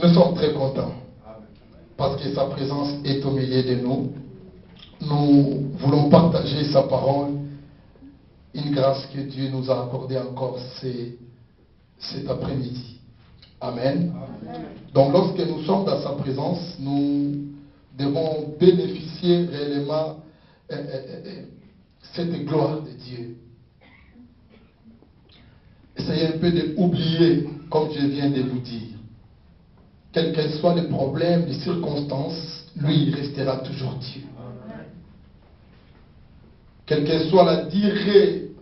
Nous sommes très contents parce que sa présence est au milieu de nous. Nous voulons partager sa parole, une grâce que Dieu nous a accordée encore cet après-midi. Amen. Amen. Donc lorsque nous sommes dans sa présence, nous devons bénéficier réellement cette gloire de Dieu. Essayez un peu d'oublier, comme je viens de vous dire. Quels que soient les problèmes, les circonstances, lui, il restera toujours Dieu. Quelle que soit la durée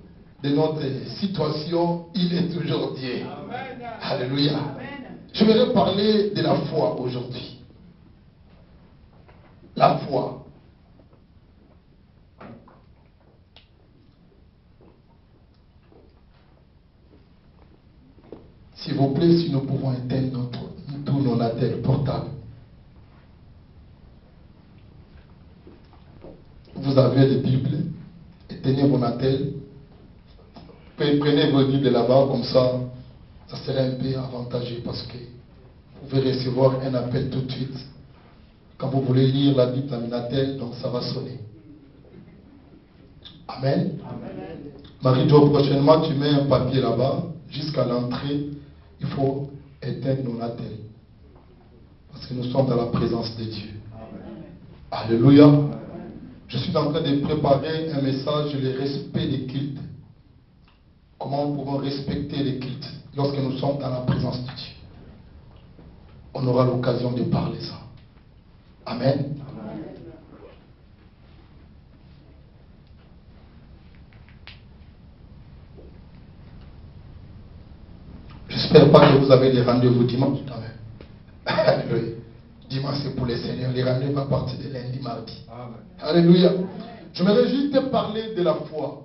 de notre situation, il est toujours Dieu. Amen. Alléluia. Amen. Je voudrais parler de la foi aujourd'hui. La foi. S'il vous plaît, si nous pouvons éteindre tous nos attelles portables. Vous avez les Bibles, éteignez vos attelles. Prenez vos Bibles là-bas, comme ça serait un peu avantageux parce que vous pouvez recevoir un appel tout de suite. Quand vous voulez lire la Bible dans une attelle, donc ça va sonner. Amen. Amen. Marie-Jo, prochainement, tu mets un papier là-bas, jusqu'à l'entrée, il faut éteindre nos attelles. Parce que nous sommes dans la présence de Dieu. Amen. Alléluia. Amen. Je suis en train de préparer un message sur le respect des cultes. Comment nous pouvons respecter les cultes lorsque nous sommes dans la présence de Dieu. On aura l'occasion de parler ça. Amen. Amen. J'espère pas que vous avez des rendez-vous dimanche quand même. Alléluia. Dimanche c'est pour les seigneurs. Les rendez-vous à partir de lundi, mardi. Amen. Alléluia. Je voudrais juste te parler de la foi.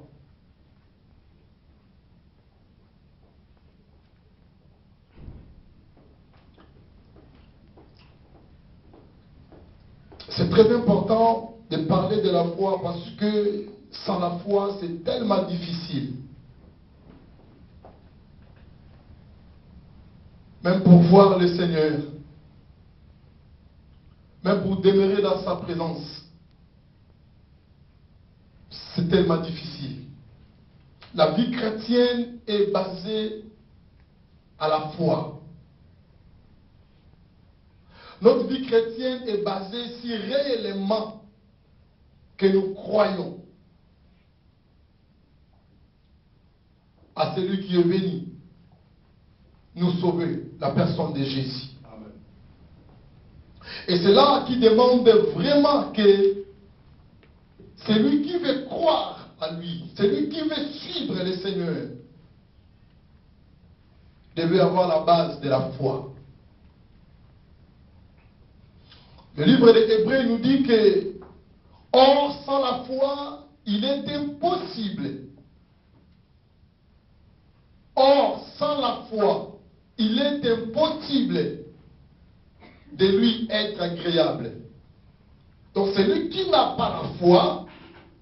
C'est très important de parler de la foi parce que sans la foi, c'est tellement difficile. Même pour voir le Seigneur, même pour demeurer dans sa présence, c'est tellement difficile. La vie chrétienne est basée à la foi. Notre vie chrétienne est basée si réellement que nous croyons à celui qui est venu nous sauver, la personne de Jésus. Amen. Et c'est là qui demande vraiment que celui qui veut croire à lui, celui qui veut suivre le Seigneur, devait avoir la base de la foi. Le livre des Hébreux nous dit que, or, sans la foi, il est impossible. Or, sans la foi, il est impossible de lui être agréable. Donc, celui qui n'a pas la foi,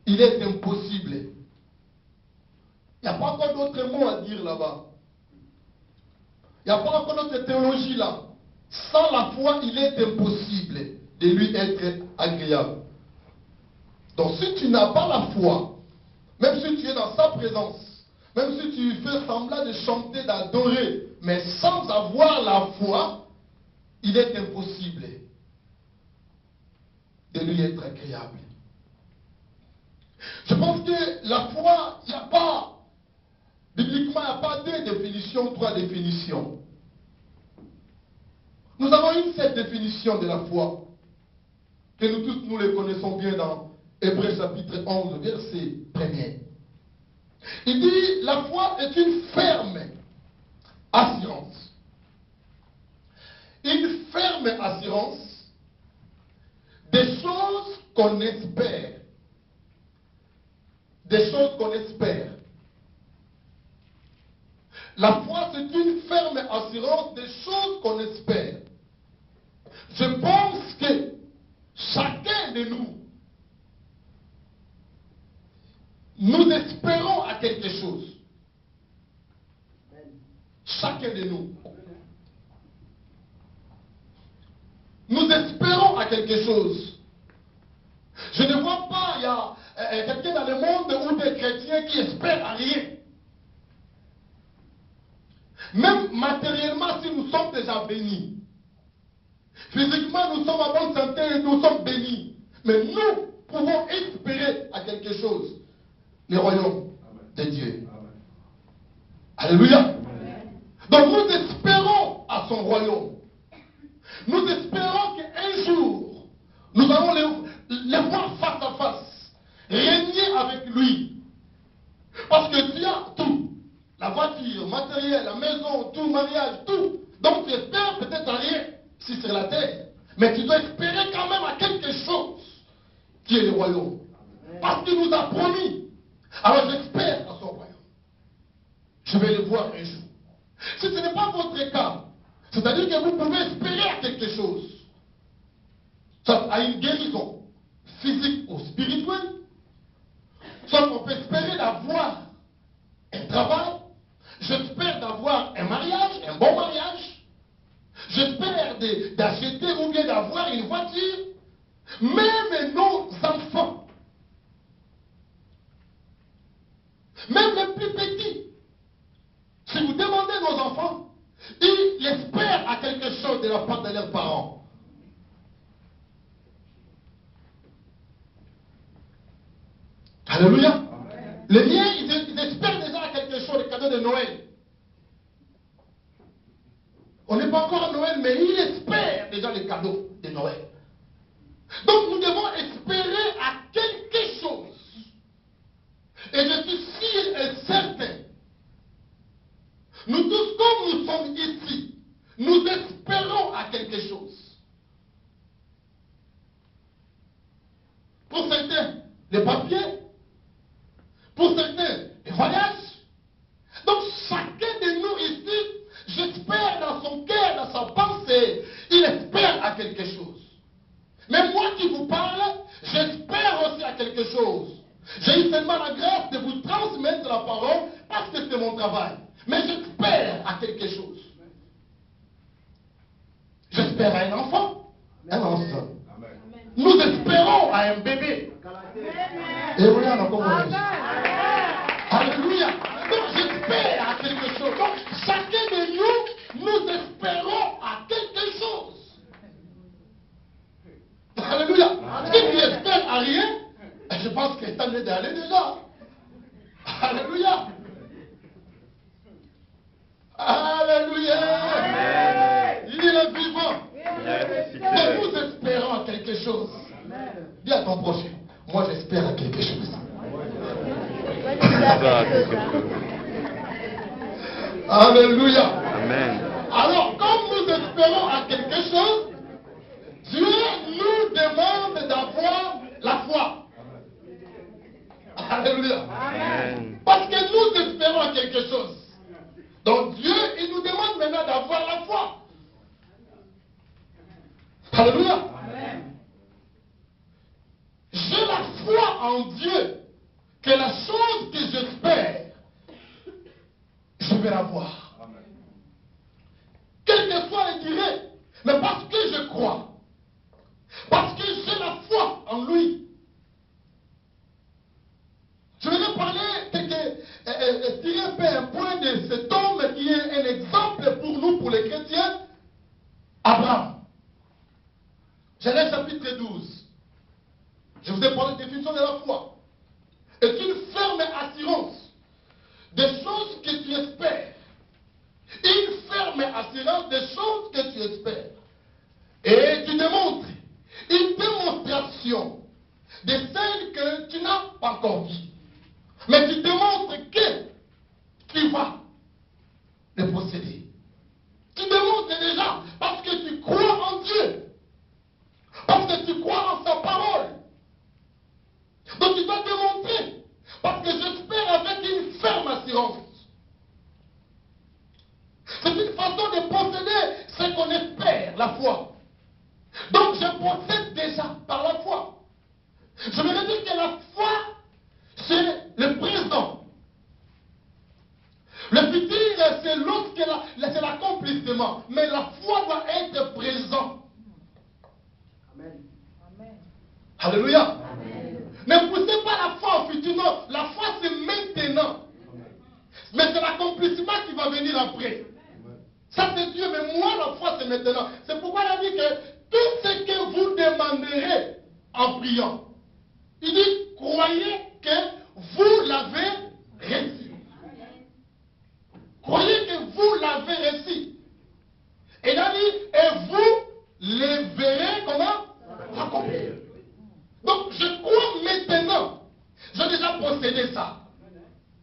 il est impossible. Il n'y a pas encore d'autres mots à dire là-bas. Il n'y a pas encore d'autre théologie là. Sans la foi, il est impossible de lui être agréable. Donc si tu n'as pas la foi, même si tu es dans sa présence, même si tu fais semblant de chanter, d'adorer, mais sans avoir la foi, il est impossible de lui être agréable. Je pense que la foi, il n'y a pas, bibliquement, il n'y a pas deux définitions, trois définitions. Nous avons une seule définition de la foi, que nous tous nous les connaissons bien dans Hébreux chapitre 11, verset 1er. Il dit, la foi est une ferme assurance. Une ferme assurance des choses qu'on espère. Des choses qu'on espère. La foi, c'est une ferme assurance des choses qu'on espère. Je pense que chacun de nous espérons à quelque chose. Chacun de nous. nous espérons à quelque chose. Je ne vois pas, il y a quelqu'un dans le monde ou des chrétiens qui espèrent à rien. Même matériellement, si nous sommes déjà bénis. Physiquement, nous sommes en bonne santé et nous sommes bénis. Mais nous pouvons espérer à quelque chose. Le royaume de Dieu. Alléluia. Donc nous espérons à son royaume. Nous espérons qu'un jour, nous allons les voir face à face, régner avec lui. Parce que Dieu a tout. La voiture, matériel, la maison, tout, mariage, tout. Donc tu espères peut-être à rien si c'est la terre. Mais tu dois espérer quand même à quelque chose qui est le royaume. Parce qu'il nous a promis. Alors j'espère à son royaume. Je vais le voir un jour. Si ce n'est pas votre cas, c'est-à-dire que vous pouvez espérer à quelque chose, soit à une guérison physique ou spirituelle, soit on peut espérer d'avoir un travail, j'espère d'avoir un mariage, un bon mariage, j'espère d'acheter ou bien d'avoir une voiture, même nos enfants, même les plus petits. Si vous demandez nos enfants, ils espèrent à quelque chose de la part de leurs parents. Alléluia. Les miens, ils espèrent déjà à quelque chose, le cadeau de Noël. On n'est pas encore à Noël, mais ils espèrent déjà le cadeau de Noël. Donc nous devons espérer à quelque chose. Et je suis sûr et certain, nous tous, comme nous sommes ici, nous espérons à quelque chose. Pour certains, les papiers. Pour certains, les voyages. Donc chacun de nous ici, j'espère dans son cœur, dans sa pensée, il espère à quelque chose. Mais moi qui vous parle, j'espère aussi à quelque chose. J'ai eu seulement la grâce de vous transmettre la parole parce que c'est mon travail. Mais j'espère à quelque chose. J'espère à un enfant, un enfant. Nous espérons à un bébé. Et oui, on a commencé. Alléluia. Donc j'espère à quelque chose. Donc chacun de nous, nous espérons à quelque chose. Alléluia. Si tu espères à rien, je pense que ça n'est d'aller déjà. Alléluia. Alléluia. Il est vivant. Donc nous espérons à quelque chose. Dis à ton prochain, moi j'espère à quelque chose. Alléluia. Amen. Alors, comme nous espérons à quelque chose, Dieu nous demande d'avoir la foi. Alléluia. Amen. Parce que nous espérons à quelque chose. Donc Dieu, il nous demande maintenant d'avoir la foi. Alléluia. J'ai la foi en Dieu que la chose que j'espère, je vais la voir. Quel que soit le durée, mais parce que je crois, parce que j'ai la foi en lui. Je vais parler, tirer un peu un point de cet homme qui est un exemple pour nous, pour les chrétiens, Abraham. Genèse chapitre 12. Je vous ai parlé de définition de la foi. C'est une ferme assurance des choses que tu espères. Une ferme assurance des choses que tu espères. Et tu démontres une démonstration de celles que tu n'as pas encore vues. Mais tu démontres que tu vas le posséder. Tu démontres déjà parce que tu crois en Dieu. Parce que tu crois en sa parole. Donc tu dois démontrer. Parce que j'espère avec une ferme assurance. C'est une façon de posséder ce qu'on espère, la foi. Donc je possède déjà par la foi. Je veux dire que la foi, c'est le présent. Le futur, c'est lorsque c'est l'accomplissement. Mais la foi doit être présent. Alléluia. Ne poussez pas la foi au futur. Non, la foi c'est maintenant. Mais c'est l'accomplissement qui va venir après. Ça c'est Dieu, mais moi la foi c'est maintenant. C'est pourquoi il a dit que tout ce que vous demanderez en priant, il dit, croyez que vous l'avez reçu. Croyez que vous l'avez reçu. Et il a dit, et vous les verrez comment accomplir. Donc je crois maintenant. J'ai déjà possédé ça.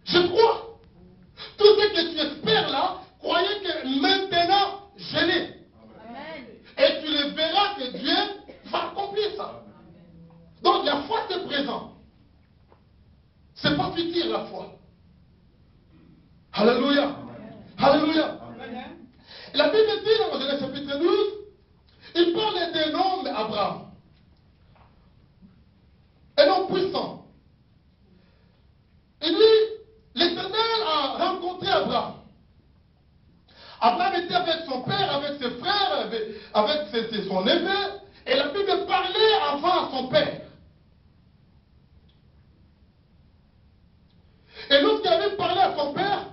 Je crois. Tout ce que tu espères là, croyez que maintenant je l'ai. Et tu le verras que Dieu va accomplir ça. Donc la foi c'est présent. C'est pas futur la foi. Alléluia. Alléluia. La Bible dit dans Genèse chapitre 12, il parle d'un homme Abraham. Un homme puissant. Il dit, l'Éternel a rencontré Abraham. Abraham était avec son père, avec ses frères, avec son neveu, et la Bible parlait avant à son père. Et lorsqu'il avait parlé à son père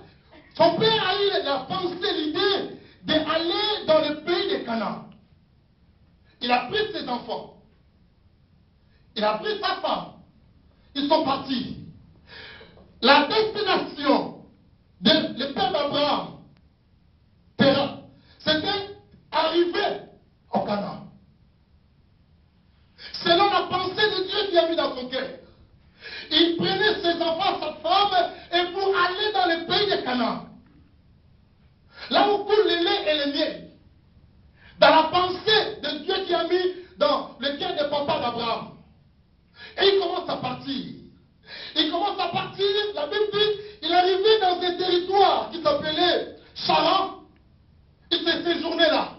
a eu la pensée, l'idée d'aller dans le pays de Canaan. Il a pris ses enfants. Il a pris sa femme. Ils sont partis. La destination du père d'Abraham, Terah, c'était arriver au Canaan. Selon la pensée de Dieu qu'il a mis dans son cœur. Il prenait ses enfants, sa femme, et pour aller dans le pays de Canaan. Là où coule le lait et le miel. Dans la pensée de Dieu qui a mis dans le cœur de papa d'Abraham. Et il commence à partir. Il commence à partir, la Bible dit, il est arrivé dans un territoire qui s'appelait Charan. Il s'est séjourné là.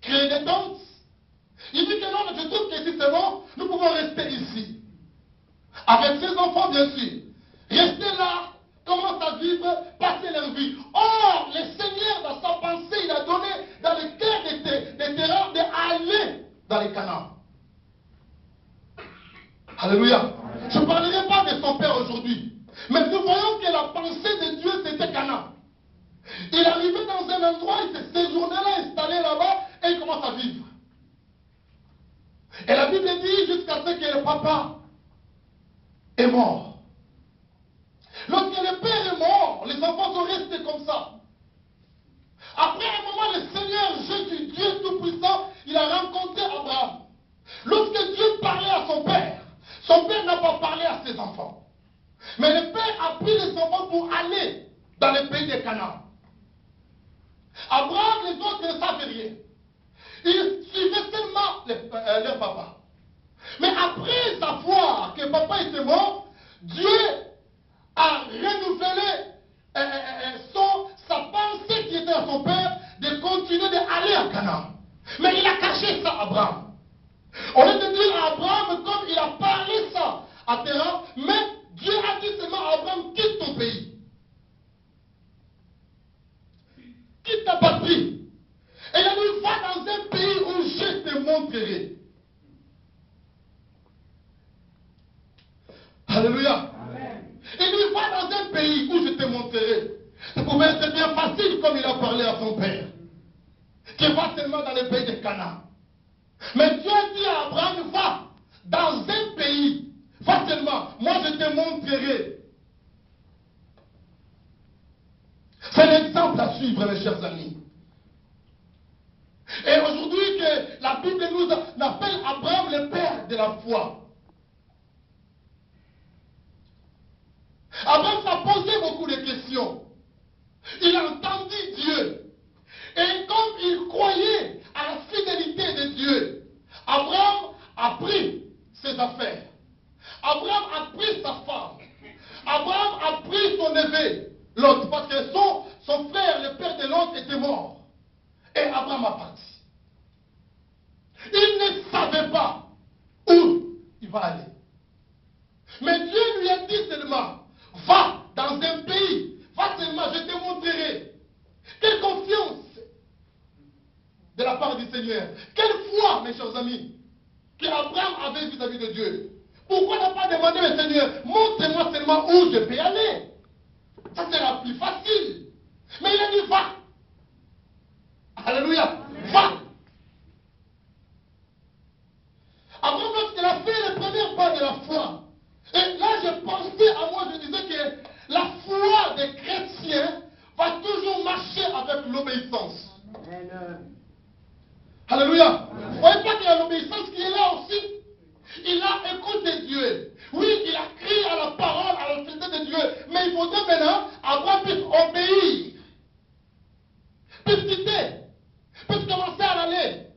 Créer des tentes. Il dit que non, je trouve que si c'est bon, nous pouvons rester ici. Avec ses enfants, bien sûr. Rester là, commence à vivre, passer leur vie. Or, le Seigneur, dans sa pensée, il a donné dans le cœur des terrains d'aller dans les Canaan. Alléluia. Je ne parlerai pas de son père aujourd'hui. Mais nous voyons que la pensée de Dieu, c'était Canaan. Il est arrivé dans un endroit, il s'est séjourné là, installé là-bas, et il commence à vivre. Et la Bible dit jusqu'à ce que le papa est mort. Lorsque le père est mort, les enfants sont restés comme ça. Après un moment, le Seigneur Jésus, Dieu Tout-Puissant, il a rencontré Abraham. Lorsque Dieu parlait à son père n'a pas parlé à ses enfants. Mais le père a pris les enfants pour aller dans le pays de Canaan. Abraham, les autres ne savaient rien. Ils suivaient seulement leur papa. Mais après savoir que papa était mort, Dieu a renouvelé sa pensée qui était à son père de continuer d'aller à Canaan. Mais il a caché ça à Abraham. On lieu de dire à Abraham comme il a parlé ça à Terah, mais Dieu a dit seulement à Abraham, quitte ton pays. Quitte ta patrie. Et il a dit, va dans un pays où je te montrerai. Alléluia. Il dit, va dans un pays où je te montrerai. C'est bien facile comme il a parlé à son père. Qui va seulement dans le pays de Canaan. Mais Dieu dit à Abraham, va dans un pays. Va seulement, moi je te montrerai. C'est l'exemple à suivre, mes chers amis. Et aujourd'hui, que la Bible nous appelle Abraham le père de la foi. Abraham s'est posé beaucoup de questions. Il a entendu Dieu. Et comme il croyait à la fidélité de Dieu, Abraham a pris ses affaires. Abraham a pris sa femme. Abraham a pris son neveu, l'autre, parce que son frère, le père de l'autre, était mort. Et Abraham a parti. Il ne savait pas où il va aller. Mais Dieu lui a dit seulement, va dans un pays, va seulement, je te montrerai. Quelle confiance de la part du Seigneur. Quelle foi, mes chers amis, qu'Abraham avait vis-à-vis de Dieu. Pourquoi n'a pas demandé au Seigneur, montre-moi seulement où je peux aller? Ça sera plus facile. Mais il a dit, va. Alléluia. Va. Abraham, lorsqu'il a fait les premiers pas de la foi, et là je pensais à moi, je disais que la foi des chrétiens va toujours marcher avec l'obéissance. Alléluia. Vous voyez pas qu'il y a l'obéissance qui est là aussi. Il a écouté Dieu. Oui, il a crié à la parole, à l'autorité de Dieu. Mais il faudrait maintenant Abraham puisse obéir. Puisse quitter. Puisse commencer à aller.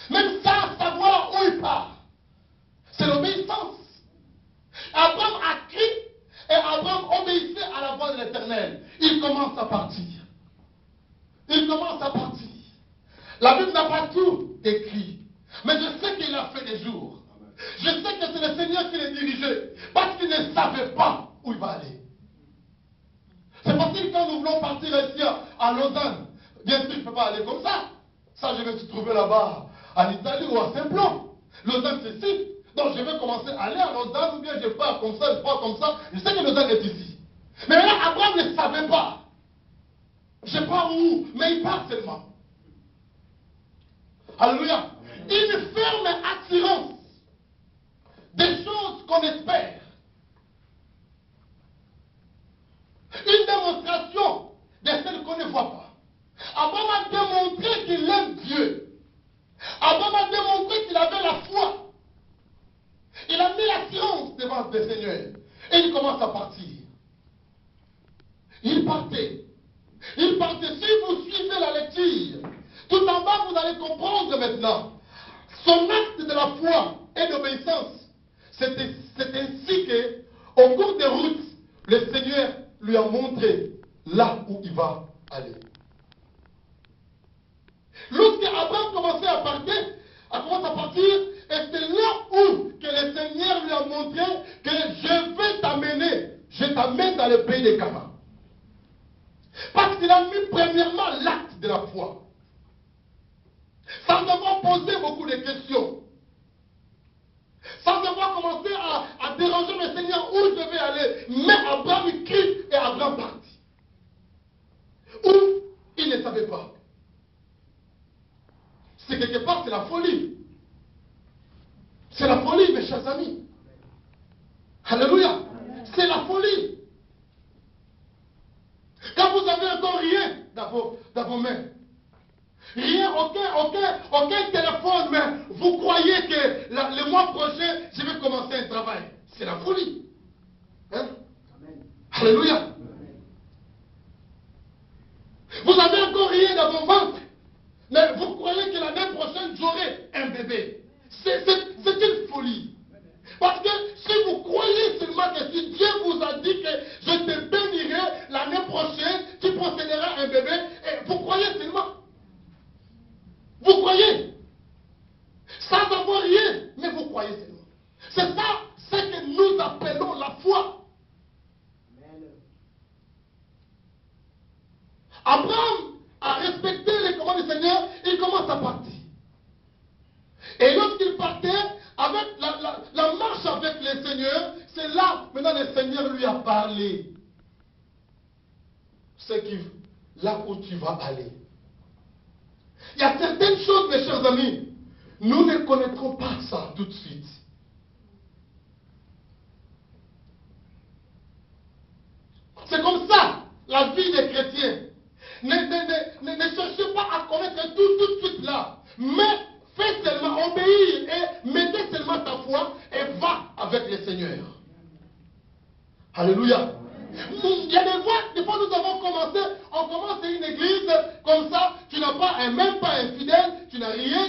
Même sans savoir où il part. C'est l'obéissance. Abraham a crié et Abraham obéissait à la voix de l'Éternel. Il commence à partir. Il commence à partir. La Bible n'a pas tout écrit. Mais je sais qu'il a fait des jours. Je sais que c'est le Seigneur qui les dirigeait. Parce qu'il ne savait pas où il va aller. C'est facile quand nous voulons partir ici à Lausanne. Bien sûr, je ne peux pas aller comme ça. Ça, je vais se trouver là-bas en Italie ou à Saint-Plon. Lausanne, c'est ici. Donc, je vais commencer à aller à Lausanne ou bien je pars comme ça, je pars comme ça. Je sais que Lausanne est ici. Mais là, Abraham ne savait pas. Je ne sais pas où, mais il part seulement. Alléluia. Une ferme assurance des choses qu'on espère. Une démonstration de celles qu'on ne voit pas. Abraham a démontré qu'il aime Dieu. Abraham a démontré qu'il avait la foi. Il a mis l'assurance devant le Seigneur. Et il commence à partir. Il partait. Il partait. Si vous suivez la lecture, tout en bas, vous allez comprendre maintenant. Son acte de la foi et d'obéissance, c'est ainsi que, au cours des routes, le Seigneur lui a montré là où il va aller. Lorsque Abraham commençait à partir, et c'est là où que le Seigneur lui a montré que je vais t'amener, je t'amène dans le pays des Canaan. Parce qu'il a mis premièrement l'acte de la foi. Sans devoir poser beaucoup de questions. Sans devoir commencer à déranger le Seigneur où je vais aller. Mais Abraham il crie et Abraham partit. Où il ne savait pas. C'est quelque part, c'est la folie. C'est la folie, mes chers amis. Alléluia. C'est la folie. Quand vous avez encore rien dans vos mains. Rien, aucun téléphone, mais vous croyez que le mois prochain, je vais commencer un travail. C'est la folie. Hein? Alléluia. Amen. Vous avez encore rien dans vos ventres, mais vous croyez que l'année prochaine, j'aurai un bébé. C'est une folie. Parce que si vous croyez seulement que si Dieu vous a dit que je te bénirai l'année prochaine, tu posséderas un bébé, et vous croyez seulement. Vous croyez. Sans avoir rien, mais vous croyez seulement. C'est ça, ce que nous appelons la foi. Abraham a respecté les commandes du Seigneur, il commence à partir. Et lorsqu'il partait, avec la marche avec le Seigneur, c'est là, maintenant le Seigneur lui a parlé. C'est là où tu vas aller. Il y a certaines choses, mes chers amis, nous ne connaîtrons pas ça tout de suite. C'est comme ça, la vie des chrétiens. Ne cherchez pas à connaître tout de suite là. Mais fais seulement obéir et mettez seulement ta foi et va avec le Seigneur. Alléluia. Il y a des fois nous avons commencé, on commence une église comme ça, tu n'as pas même pas un fidèle, tu n'as rien,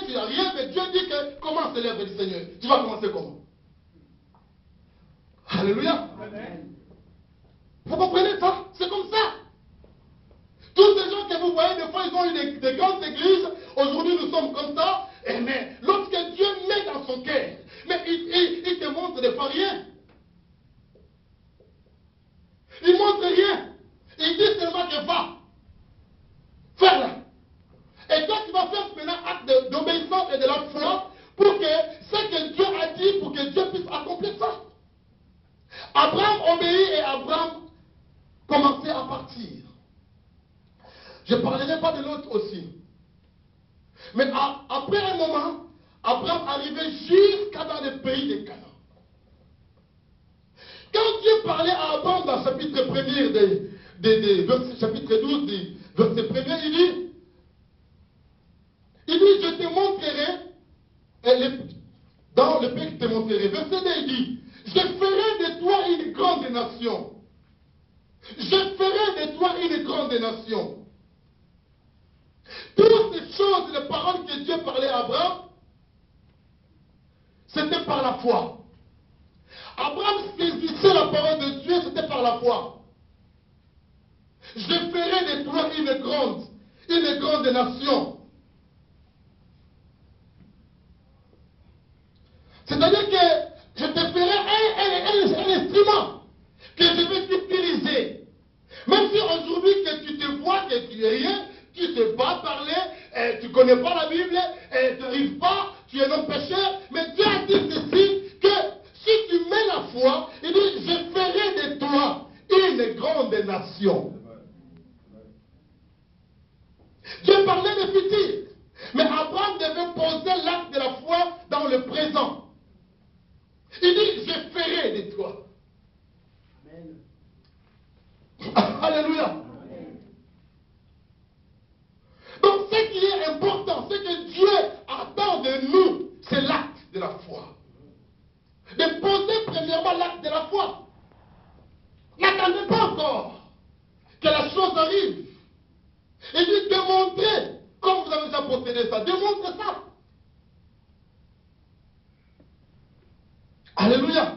mais Dieu dit que commence l'œuvre du Seigneur. Tu vas commencer comment? Alléluia. Amen. Vous comprenez ça? C'est comme ça. Tous ces gens que vous voyez, des fois, ils ont eu des grandes églises. Aujourd'hui, nous sommes comme ça. Mais lorsque Dieu met dans son cœur, mais il te montre de pas rien. Il montre rien. Il dit seulement que va. Faire là. Et toi, tu vas faire maintenant acte et de la foi pour que ce que Dieu a dit, pour que Dieu puisse accomplir ça. Abraham obéit et Abraham commençait à partir. Je ne parlerai pas de l'autre aussi. Mais après un moment, Abraham arrivait jusqu'à dans le pays de Canaan. Quand Dieu parlait à Abraham dans le chapitre 1er, chapitre 12, verset 1er, il dit, je te montrerai, dans le pays que je te montrerai, verset 2, il dit, je ferai de toi une grande nation. Je ferai de toi une grande nation. Toutes ces choses, les paroles que Dieu parlait à Abraham, c'était par la foi. Abraham saisissait la parole de Dieu, c'était par la foi. Je ferai de toi une grande nation. C'est-à-dire que je te ferai un instrument que je vais t'utiliser. Même si aujourd'hui que tu te vois que tu es rien, tu ne sais pas parler, tu ne connais pas la Bible, tu n'arrives pas, tu es un pécheur, mais Dieu a dit ceci, que si tu mets la foi, il dit, je ferai de toi une grande nation. Dieu parlait de futur, mais Abraham devait poser l'acte de la foi dans le présent. Il dit, je ferai de toi. Amen. Alléluia. Donc ce qui est important, c'est que Dieu attend de nous, c'est l'acte de la foi. De poser premièrement l'acte de la foi. N'attendez pas encore que la chose arrive. Il dit démontrez, comme vous avez déjà possédé ça, démontrez ça. Alléluia.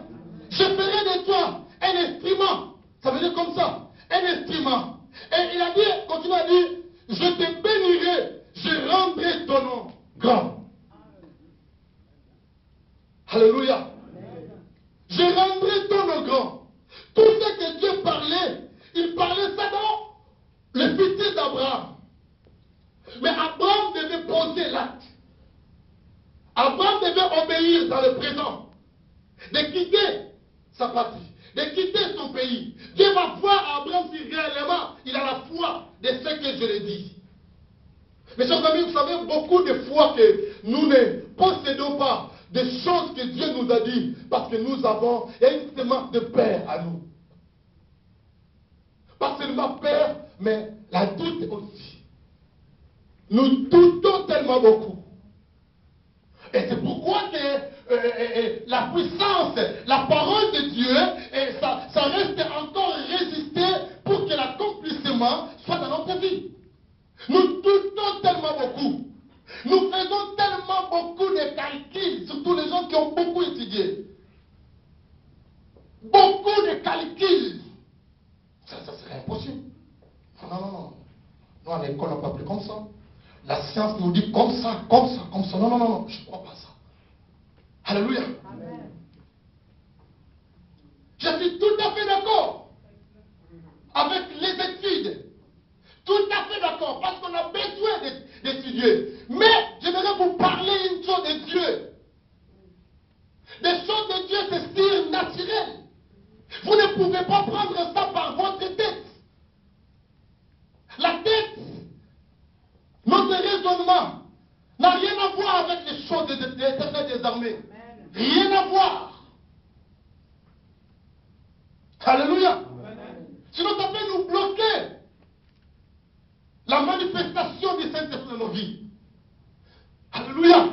Je ferai de toi un instrument. Ça veut dire comme ça. Un instrument. Et il a dit, continue à dire, je te bénirai, je rendrai ton nom grand. Alléluia. Je rendrai ton nom grand. Tout ce que Dieu parlait, il parlait ça dans le futur d'Abraham. Mais Abraham devait poser l'acte. Abraham devait obéir dans le présent. De quitter sa patrie, de quitter son pays. Dieu va voir à Abraham si réellement il a la foi de ce que je l'ai dit. Mes chers amis, vous savez, beaucoup de fois que nous ne possédons pas des choses que Dieu nous a dit, parce que nous avons, il y a une semence de peur à nous. Pas seulement peur, mais la doute aussi. Nous doutons tellement beaucoup. Et c'est pourquoi que la puissance, la parole de Dieu, ça reste encore résister pour que l'accomplissement soit dans notre vie. Nous doutons tellement beaucoup. Nous faisons tellement beaucoup de calculs, surtout les gens qui ont beaucoup étudié. Beaucoup de calculs. Ça serait impossible. Non. Nous, à l'école, on n'a pas appris comme ça. La science nous dit comme ça. Non, je ne crois pas ça. Alléluia. Amen. Je suis tout à fait d'accord avec les études. Tout à fait d'accord, parce qu'on a besoin d'étudier. Mais j'aimerais vous parler une chose de Dieu. Des choses de Dieu, c'est surnaturel. Vous ne pouvez pas prendre ça par votre tête. La tête, notre raisonnement, n'a rien à voir avec les choses de l'Éternel des armées. Rien à voir. Alléluia. Sinon, ça peut nous bloquer la manifestation du Saint-Esprit dans nos vies. Alléluia.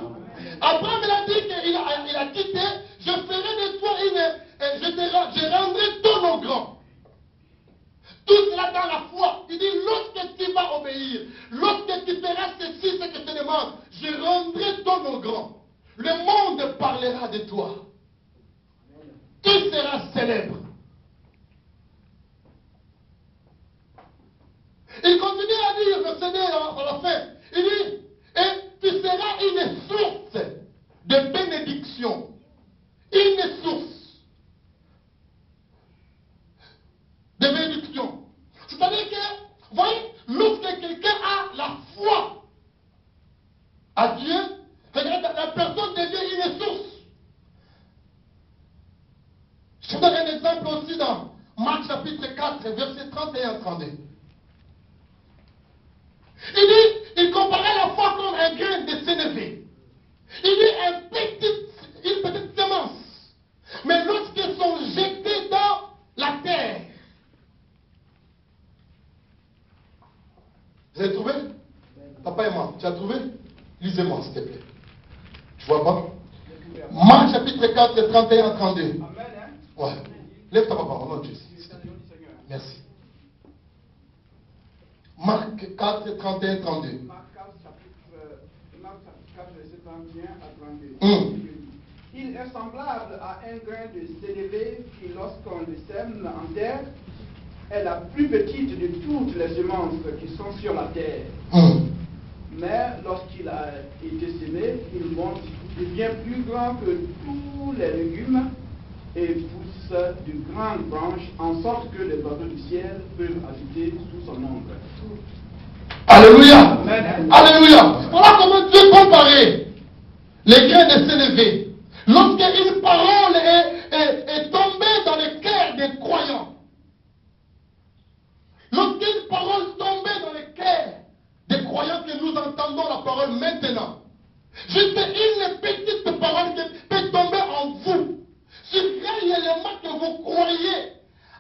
Abraham, il a dit qu'il a quitté, je ferai de toi je rendrai ton nom grand. Tout cela dans la foi. Il dit, lorsque tu vas obéir, lorsque tu feras ceci, ce que je te demande, je rendrai ton nom grand. Le monde parlera de toi. Tu seras célèbre. Il continue à dire, verset 2 à la fin, il dit, et tu seras une source de bénédiction. Une source de bénédiction. C'est-à-dire que, voyez, lorsque quelqu'un a la foi à Dieu, regardez c'est verset 31 à 32. Il dit, il comparait la foi comme un grain de sénévé. Il dit une petite semence. Mais lorsqu'ils sont jetés dans la terre, vous avez trouvé? Papa et moi, tu as trouvé? Lisez-moi, s'il te plaît. Tu vois pas? Marc chapitre 4, 31 à 32. Amen, hein? Ouais. Lève ta papa, au nom de Jésus. Merci. Marc 4, 31, 32. Marc 4, verset 31 à 32. Il est semblable à un grain de sénévé qui, lorsqu'on le sème en terre, est la plus petite de toutes les semences qui sont sur la terre. Mais lorsqu'il a été semé, il monte, devient plus grand que tous les légumes et pousse de grandes branches, en sorte que les oiseaux du ciel peuvent habiter sous son ombre. Alléluia. Amen. Alléluia. Voilà comment Dieu comparait les grains de sénévé. Lorsqu'une parole est tombée dans le cœur des croyants, lorsqu'une parole tombée dans le cœur des croyants que nous entendons la parole maintenant, juste une petite parole qui peut tomber en vous, sur réellement que vous croyez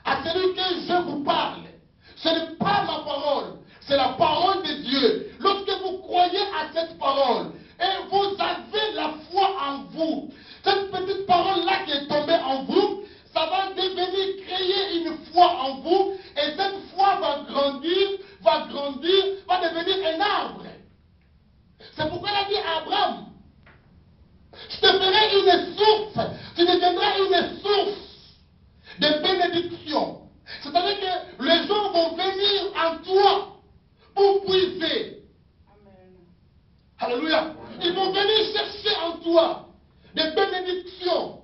à celui que je vous parle, ce n'est pas ma parole, c'est la parole de Dieu. Lorsque vous croyez à cette parole et vous avez la foi en vous, cette petite parole-là qui est tombée en vous, ça va devenir, créer une foi en vous, et cette foi va grandir, va devenir un arbre. C'est pourquoi il a dit à Abraham, je te ferai une source, tu deviendras une source de bénédiction. C'est-à-dire que les gens vont venir en toi pour puiser. Amen. Alléluia. Ils vont venir chercher en toi des bénédictions,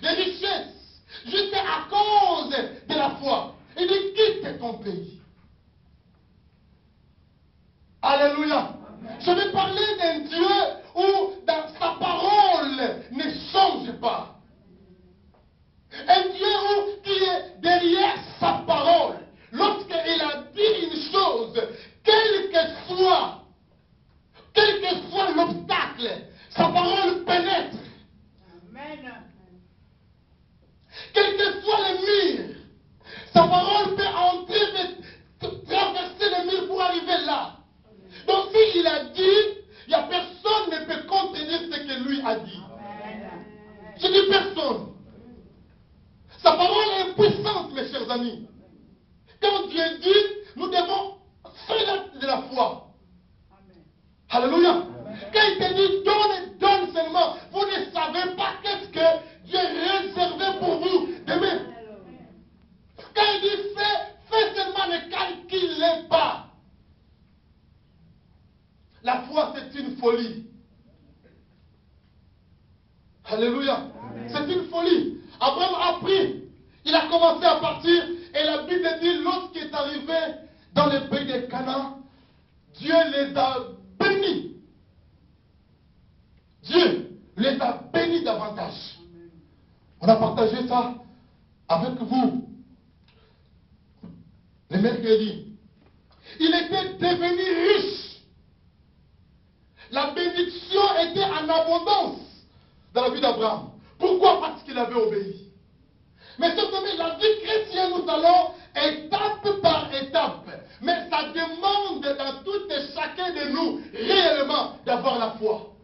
des richesses, juste à cause de la foi. Il dit, quitte ton pays. Alléluia. Je vais parler d'un Dieu où dans sa parole ne change pas. Un Dieu qui est derrière sa parole. Lorsqu'il a dit une chose, quel que soit l'obstacle, sa parole pénètre. Amen. Quel que soit le mur, sa parole peut entrer, traverser le mur pour arriver là. Donc s'il a dit, il n'y a personne ne peut contredire ce que lui a dit. Amen. Je dis personne. Sa parole est puissante, mes chers amis. Quand Dieu dit, nous devons faire de la foi. Amen. Alléluia. Amen. Quand il te dit, donne seulement, vous ne savez pas qu'est-ce que Dieu a réservé pour vous demain. Quand il dit, fais seulement, ne calculez pas. La foi, c'est une folie. Alléluia. C'est une folie. Abraham a pris. Il a commencé à partir. Et la Bible dit, lorsqu'il est arrivé dans le pays de Canaan, Dieu les a bénis. Dieu les a bénis davantage. On a partagé ça avec vous le mercredi. Il était devenu riche. La bénédiction était en abondance dans la vie d'Abraham. Pourquoi? Parce qu'il avait obéi. Mais surtout, la vie chrétienne, nous allons étape par étape. Mais ça demande dans tout et chacun de nous réellement d'avoir la foi.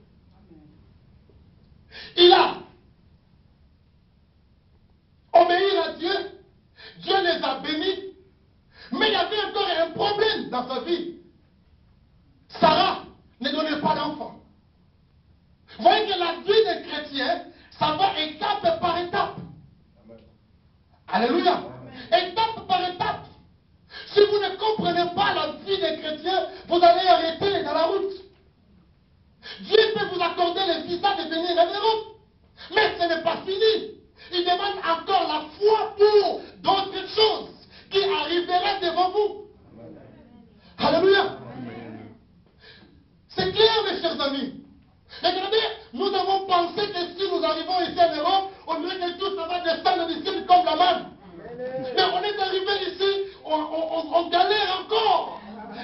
Il a obéi à Dieu. Dieu les a bénis. Mais il y avait encore un problème dans sa vie. Sarah ne donnait pas d'enfant. Vous voyez que la vie des chrétiens, ça va étape par étape. Amen. Alléluia. Amen. Étape par étape. Si vous ne comprenez pas la vie des chrétiens, vous allez arrêter dans la route. Dieu peut vous accorder le visa de venir dans la route. Mais ce n'est pas fini. Il demande encore la foi pour d'autres choses qui arriveraient devant vous. Amen. Alléluia. Amen. C'est clair, mes chers amis. Regardez, nous avons pensé que si nous arrivons ici en Europe, on dirait que tout ça va descendre d'ici comme la manne. Mais on est arrivé ici, on galère encore.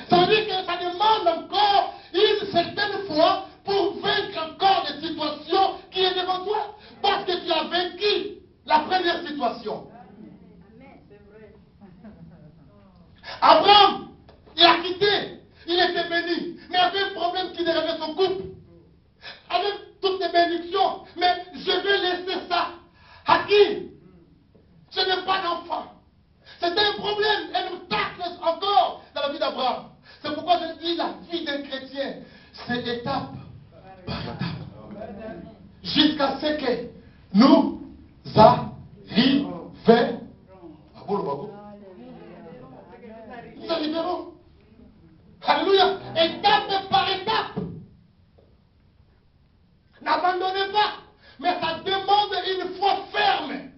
Ça veut dire que ça demande encore une certaine foi pour vaincre encore des situations qui est devant toi. Parce que tu as vaincu la première situation. Abraham, il a quitté, il était béni, mais il avait un problème qui dérivait son couple. Avec toutes les bénédictions, mais je vais laisser ça. À qui? Je n'ai pas d'enfant. C'était un problème, un obstacle encore dans la vie d'Abraham. C'est pourquoi je dis la vie d'un chrétien, c'est étape par étape. Jusqu'à ce que nous arrivions. Nous arriverons. Alléluia. Étape par étape. N'abandonnez pas. Mais ça demande une foi ferme.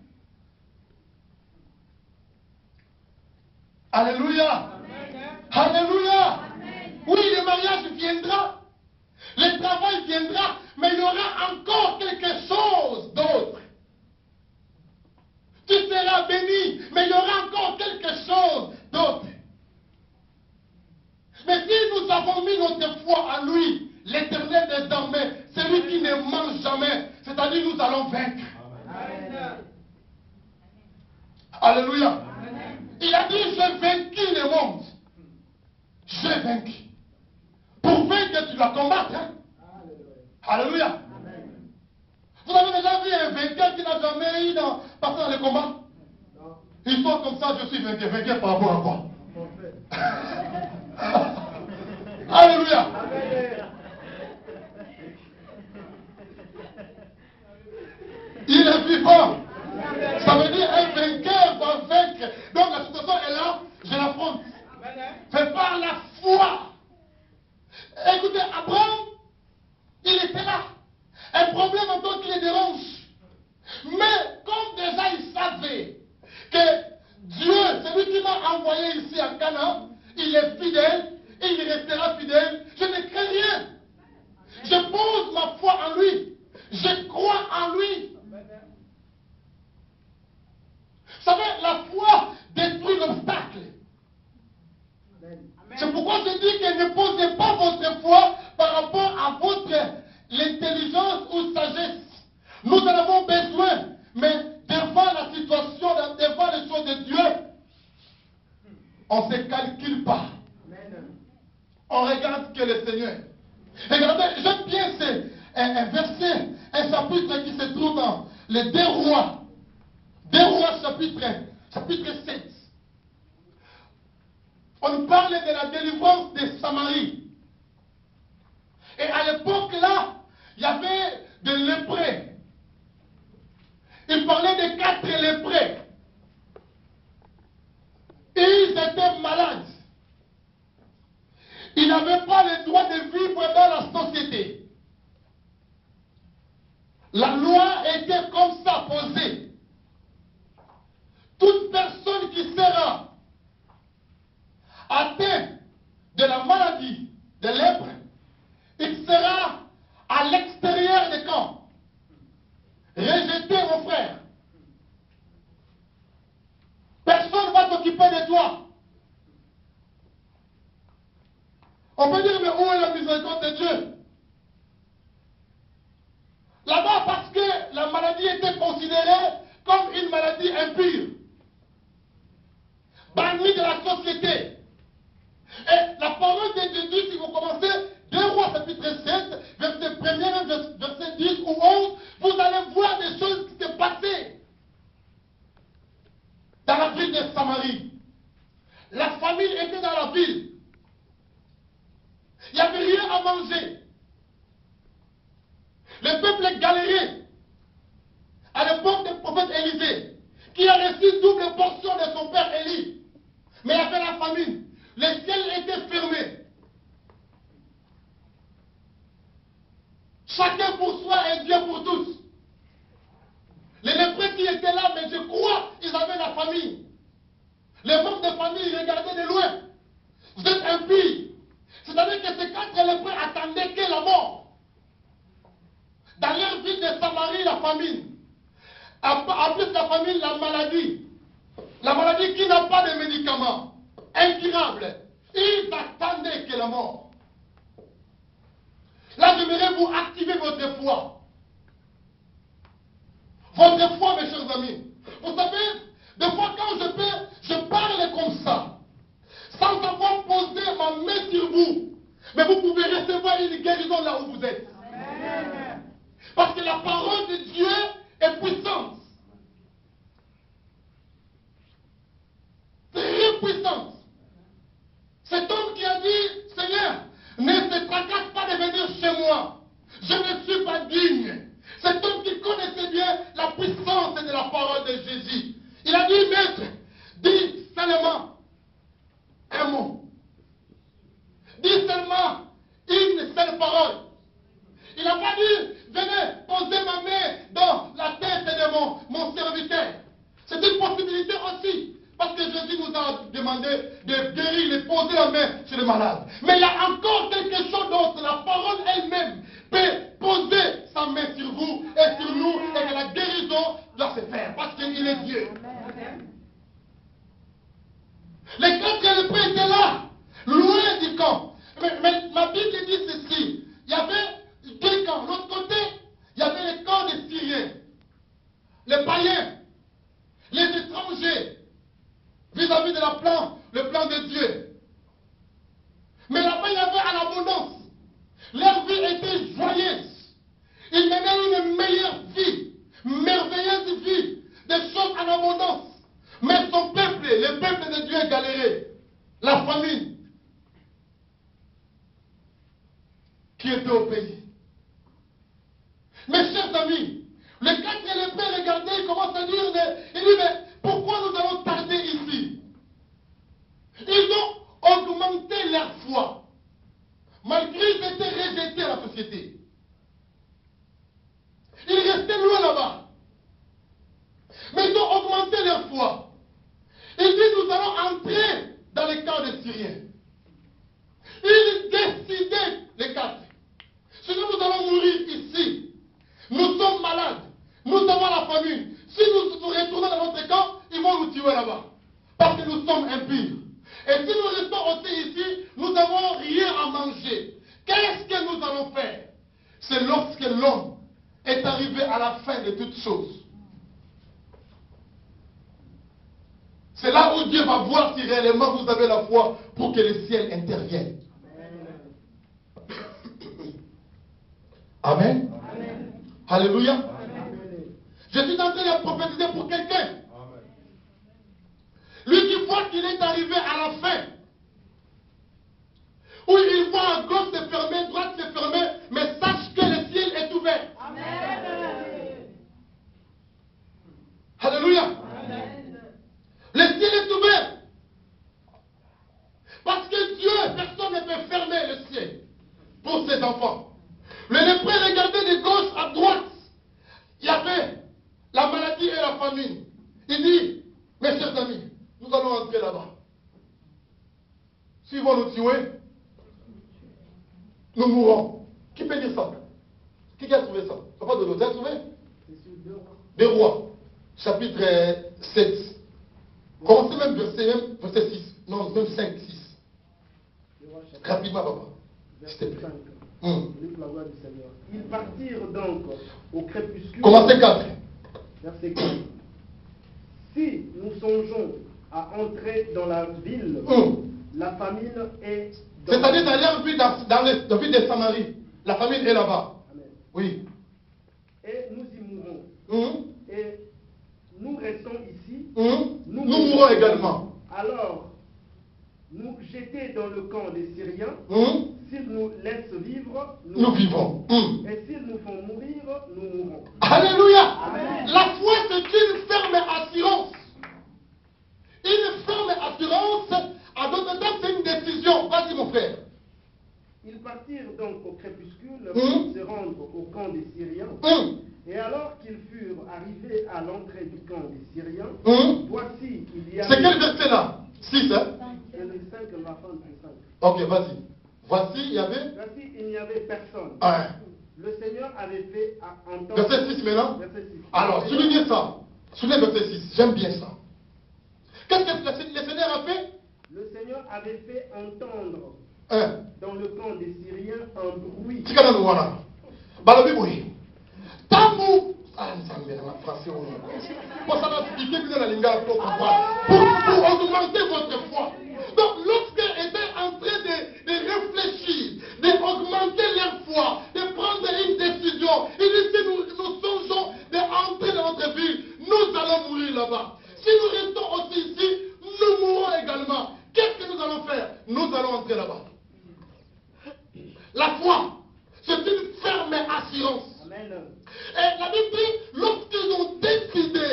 Alléluia. Alléluia. Oui, le mariage viendra. Le travail viendra. Mais il y aura encore quelque chose d'autre. Tu seras béni. Mais il y aura encore quelque chose d'autre. Mais si nous avons mis notre foi en lui, l'Éternel des armées, celui qui ne mange jamais, c'est-à-dire nous allons vaincre. Amen. Alléluia. Amen. Il a dit, j'ai vaincu le monde. J'ai vaincu. Pour vaincre, tu dois combattre. Hein? Alléluia. Amen. Vous avez déjà vu un vainqueur qui n'a jamais eu passé dans le combat? Non. Il soit comme ça, je suis vainqueur. Vainqueur par rapport à quoi? Alléluia. Il est vivant. Ça veut dire un vainqueur doit vaincre. Donc la situation est là, je l'affronte. C'est par la foi. Écoutez, Abraham, il était là. Un problème encore qui les dérange. Mais comme déjà il savait que Dieu, celui qui m'a envoyé ici à Canaan, il est fidèle, et il restera fidèle, je ne crains rien. Je pose ma foi en lui. Je crois en lui. Vous savez, la foi détruit l'obstacle. C'est pourquoi je dis que ne posez pas votre foi par rapport à votre l'intelligence ou sagesse. Nous en avons besoin, mais devant la situation, devant les choses de Dieu, on ne se calcule pas. On regarde que le Seigneur. Regardez, j'aime bien un verset, un chapitre qui se trouve dans les 2 Rois. 2 Rois chapitre 7. On parle de la délivrance de Samarie. Et à l'époque là, il y avait des lépreux. Il parlait de 4 lépreux. Ils étaient malades. Ils n'avaient pas le droit de vivre dans la société. La loi était comme ça posée. Toute personne qui sera atteinte de la maladie de lèpre, il sera à l'extérieur des camps. Rejeté, mon frère. Personne ne va t'occuper de toi. On peut dire, mais où est la miséricorde de Dieu? Là-bas, parce que la maladie était considérée comme une maladie impure, bannie de la société. Et la parole de Dieu, si vous commencez 2 Rois chapitre 7, verset 1er, verset 10 ou 11, vous allez voir des choses qui se passaient dans la ville de Samarie. La famille était dans la ville. Il n'y avait rien à manger. Le peuple galérait. À l'époque du prophète Élisée, qui a reçu double portion de son père Élie. Mais il y avait la famine. Les ciels étaient fermés. Chacun pour soi et Dieu pour tous. Les lépreux qui étaient là, mais je crois, ils avaient la famille. Les membres de famille, ils regardaient de loin. Vous êtes impies. C'est-à-dire que ces 4 lépreux attendaient que la mort. Dans leur ville de Samarie, la famine. En plus de la famine, la maladie. La maladie qui n'a pas de médicaments. incurable. Ils attendaient que la mort. Là, j'aimerais vous activer votre foi. Votre foi, mes chers amis. Vous savez, des fois quand je parle comme ça, sans avoir posé ma main sur vous, mais vous pouvez recevoir une guérison là où vous êtes. Amen. Parce que la parole de Dieu est puissante. Très puissante. Cet homme qui a dit, Seigneur, ne te tracasse pas de venir chez moi. Je ne suis pas digne. Cet homme qui connaissait bien la puissance de la parole de Jésus. Il a dit, maître, dis seulement un mot. Dis seulement une seule parole. Il n'a pas dit, venez poser ma main dans la tête de mon serviteur. C'est une possibilité aussi. Parce que Jésus nous a demandé de guérir, de poser la main sur le malade. Mais il y a encore quelque chose d'autre. La parole elle-même peut poser sa main sur vous et sur nous et que la guérison doit se faire. Parce qu'il est Dieu. Les 4 lépreux étaient là, loin du camp. Mais ma Bible dit ceci. Il y avait 2 camps. L'autre côté, il y avait le camp des Syriens, les païens, les étrangers, vis-à-vis de le plan de Dieu. Mais là-bas, il y avait en abondance. Leur vie était joyeuse. Ils menaient une meilleure vie, merveilleuse vie, des choses en abondance. Mais son peuple, le peuple de Dieu galérait. La famine qui était au pays. Mes chers amis, les 4 lépreux regardaient, ils commencent à dire, ils disent, mais pourquoi nous allons tarder ici? Ils ont augmenté leur foi. Malgré qu'ils étaient rejetés à la société. Ils restaient loin là-bas. Mais ils ont augmenté leur foi. Ils disent, nous allons entrer dans les camps des Syriens. Ils décidaient, les 4. Sinon nous allons mourir ici. Nous sommes malades. Nous avons la famine. Si nous retournons dans notre camp, ils vont nous tuer là-bas. Parce que nous sommes impurs. Et si nous restons aussi ici, nous n'avons rien à manger. Qu'est-ce que nous allons faire? C'est lorsque l'homme est arrivé à la fin de toutes choses. C'est là où Dieu va voir si réellement vous avez la foi pour que le ciel intervienne. Amen. Amen. Alléluia. Amen. Je suis en train de prophétiser pour quelqu'un. Lui qui voit qu'il est arrivé à la fin, où il voit à gauche se fermer, droite se fermer, mais sache que le ciel est ouvert. Amen. Alléluia. Amen. Le ciel est ouvert. Parce que Dieu, personne ne peut fermer le ciel pour ses enfants. Le lépreux regardait de gauche à droite. Il y avait la maladie et la famine. Il dit, mes chers amis, nous allons entrer là-bas. S'ils vont nous tuer, nous mourrons. Qui peut dire ça? Qui a trouvé ça? Ça pas de l'autre. Vous avez trouvé? Des rois. Chapitre 7. Commencez même verset 6. Non, même 5, 6. Rapidement, papa. S'il te plaît. Ils partirent donc au crépuscule. Commencez 4. Verset 4. Si nous songeons à entrer dans la ville, la famine est... C'est-à-dire d'aller dans la ville de Samarie. La famine est là-bas. Amen. Oui. Et nous y mourrons. Et nous restons ici. Nous mourrons également. Alors, nous jeter dans le camp des Syriens. S'ils nous laissent vivre, nous vivons. Et s'ils nous font mourir, nous mourrons. Alléluia. Amen. La foi, c'est une ferme assurance. Une ferme assurance, à d'autres temps, c'est une décision. Vas-y, mon frère. Ils partirent donc au crépuscule pour se rendre au camp des Syriens. Et alors qu'ils furent arrivés à l'entrée du camp des Syriens, voici, il y a... C'est quel verset là? 6, hein? C'est le 5, la fin du 5. Ok, vas-y. Voici, il y avait... Voici, il n'y avait personne. Ah. Le Seigneur avait fait entendre... Verset 6 maintenant? Verset 6. Alors, soulignez ça. Soulignez verset 6. J'aime bien ça. Qu'est-ce que le Seigneur a fait? Le Seigneur avait fait entendre dans le camp des Syriens un bruit. Pour augmenter votre foi. Donc, lorsqu'ils étaient en train de réfléchir, d'augmenter leur foi, de prendre une décision, il dit si nous songeons d'entrer dans notre ville, nous allons mourir là-bas. Si nous restons aussi ici, nous mourrons également. Qu'est-ce que nous allons faire? Nous allons entrer là-bas. La foi, c'est une ferme assurance. Amen. Et la Bible dit, lorsqu'ils ont décidé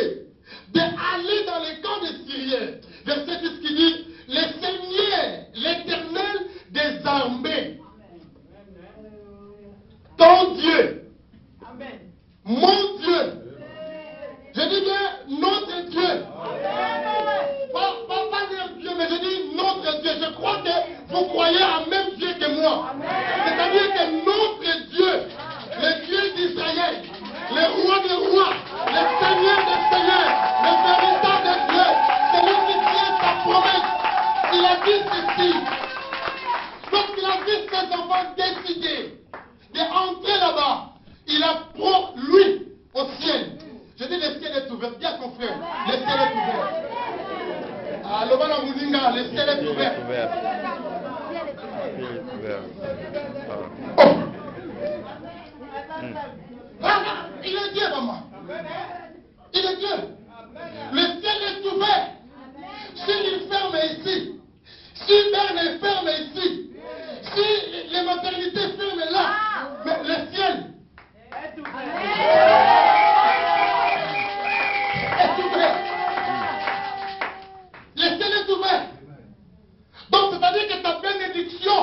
d'aller dans les camps des Syriens, verset 10 qui dit, le Seigneur, l'Éternel des armées, ton Dieu, mon Dieu, je dis bien notre Dieu, pas leur Dieu, mais je dis notre Dieu. Je crois que vous croyez en même Dieu que moi. C'est-à-dire que notre Dieu, le Dieu d'Israël, le roi des rois, le Seigneur des seigneurs, le véritable Dieu, celui qui tient sa promesse. Il a dit ceci. Lorsqu'il a vu ses enfants décider d'entrer là-bas, il a pour lui au ciel. Je dis le ciel est ouvert. Dis à ton frère, le ciel est ouvert. Ah, le Bala Mouninga, le ciel est ouvert. Oh. Il est Dieu, maman. Il est Dieu. Le ciel est ouvert. S'il ferme ici, si Berne est ferme ici, si les maternités ferment là, mais le ciel est ouvert. Le ciel est ouvert. Donc, c'est-à-dire que ta bénédiction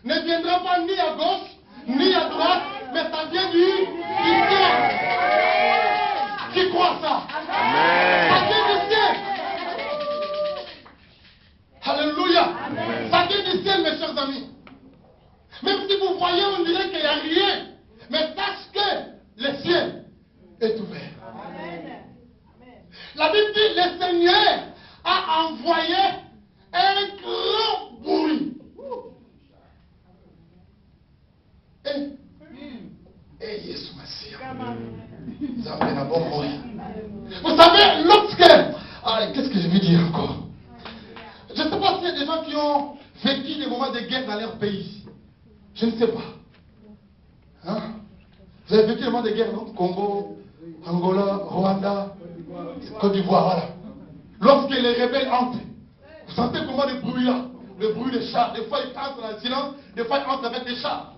ne viendra pas ni à gauche, ni à droite, mais ça vient du ciel. Qui croit ça? Amen. Ça vient du ciel. Alléluia. Ça vient du ciel, mes chers amis. Même si vous voyez, on dirait qu'il n'y a rien. Mais sache que le ciel est ouvert. Amen. La Bible dit, le Seigneur a envoyé un grand bruit. Et Jésus Messie. Vous savez, lorsque... Ah, qu'est-ce que je veux dire encore? Je ne sais pas s'il y a des gens qui ont vécu des moments de guerre dans leur pays. Je ne sais pas. Hein? Vous avez vécu des moments de guerre, non? Congo, Angola, Rwanda, Côte d'Ivoire, voilà. Lorsque les rebelles entrent, vous sentez comment le bruit là? Le bruit des chars. Des fois, ils entrent dans le silence, des fois, ils entrent avec des chars.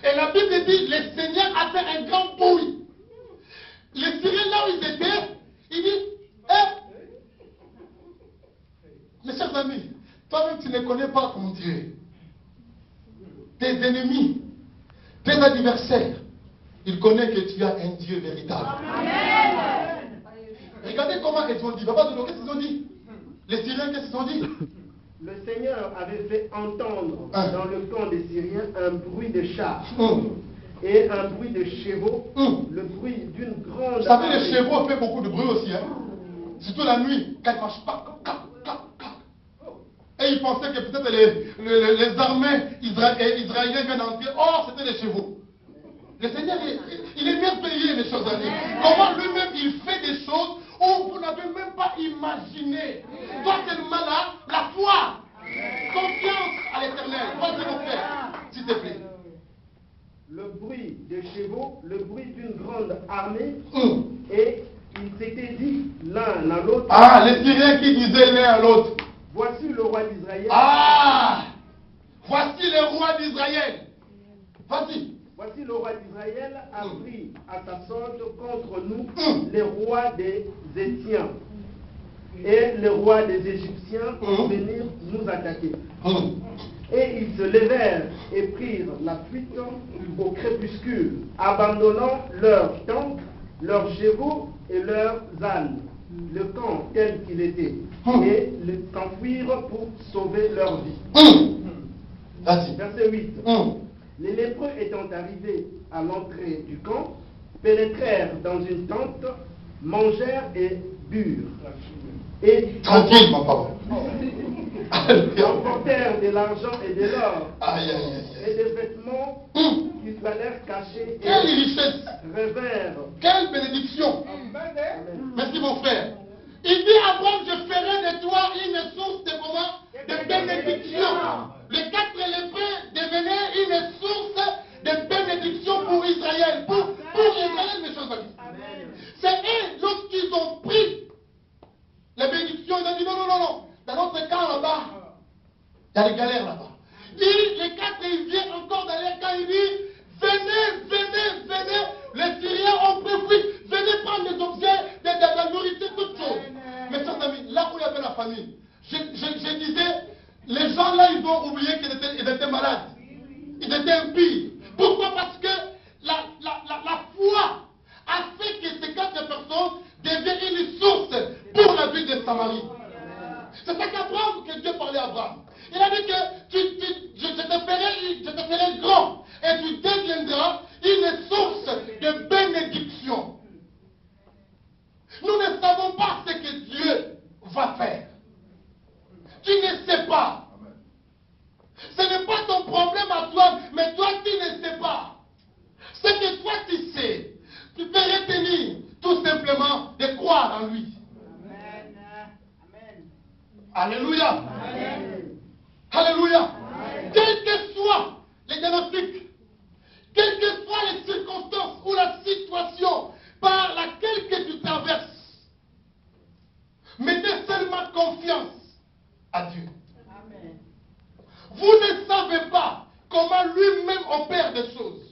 Et la Bible dit, le Seigneur a fait un grand bruit. Les Syriens, là où ils étaient, il dit, mes chers amis, toi-même, tu ne connais pas ton Dieu. Tes ennemis, tes adversaires, ils connaissent que tu as un Dieu véritable. Amen. Regardez comment ils ont dit. Papa, qu'est-ce qu'ils ont dit? Les Syriens, qu'est-ce qu'ils ont dit? Le Seigneur avait fait entendre dans le camp des Syriens un bruit de chars et un bruit de chevaux, le bruit d'une grande... Vous savez, les chevaux font beaucoup de bruit aussi. Hein? Surtout la nuit, quand ils marchent pas. Et ils pensaient que peut-être les armées israéliennes viennent d'entrer. Oh, c'était les chevaux. Le Seigneur, il est merveilleux, mes chers amis. Comment lui-même, il fait des choses où vous n'avez même pas imaginé. Toi, seulement là, la foi, confiance à l'Éternel. Vas-y, mon frère, s'il te plaît. Le bruit des chevaux, le bruit d'une grande armée, et ils s'étaient dit l'un à l'autre. Ah, les Syriens qui disaient l'un à l'autre. Voici le roi d'Israël. Ah, voici le roi d'Israël. Vas-y. Voici le roi d'Israël a pris à sa sorte contre nous les rois des Étiens et les rois des Égyptiens pour venir nous attaquer. Et ils se levèrent et prirent la fuite au crépuscule, abandonnant leurs tentes, leurs chevaux et leurs ânes, le camp tel qu'il était, et s'enfuirent pour sauver leur vie. Verset 8. Les lépreux étant arrivés à l'entrée du camp, pénétrèrent dans une tente, mangèrent et burent. Et tranquille, mon papa. emportèrent de l'argent et de l'or, Aïe, aïe, aïe. et des vêtements qui allèrent cacher, et Quelle richesse. revers. Quelle bénédiction. Amen. Merci mon frère. Il dit Abraham, je ferai de toi une source de comment? De bénédiction. Les 4 lépreux devenaient une source de bénédiction pour Israël. Pour Israël, mes chers amis. C'est eux, lorsqu'ils ont pris les bénédictions, ils ont dit non, non, non, non. Dans notre camp là-bas, il y a des galères là-bas. Les 4, ils viennent encore dans les camps, ils disent venez, venez, venez. Les Syriens ont pris fuite. Venez prendre les objets, de la nourriture, toutes choses. Mes chers amis, là où il y avait la famine, je disais, les gens là, ils ont oublié qu'ils étaient malades. Ils étaient impies. Pourquoi? Parce que la foi a fait que ces 4 personnes deviennent une source pour la ville de Samarie. C'est ça qu'Abraham, que Dieu parlait à Abraham. Il a dit que je te ferai grand et tu deviendras une source de bénédiction. Nous ne savons pas ce que Dieu va faire. Tu ne sais pas. Ce n'est pas ton problème à toi, mais toi tu ne sais pas. Ce que toi tu sais, tu peux retenir tout simplement de croire en lui. Amen. Amen. Alléluia. Amen. Alléluia. Amen. Quels que soient les diagnostics, quelles que soient les circonstances ou la situation par laquelle que tu traverses, mettez seulement confiance à Dieu. Amen. Vous ne savez pas comment lui-même opère des choses.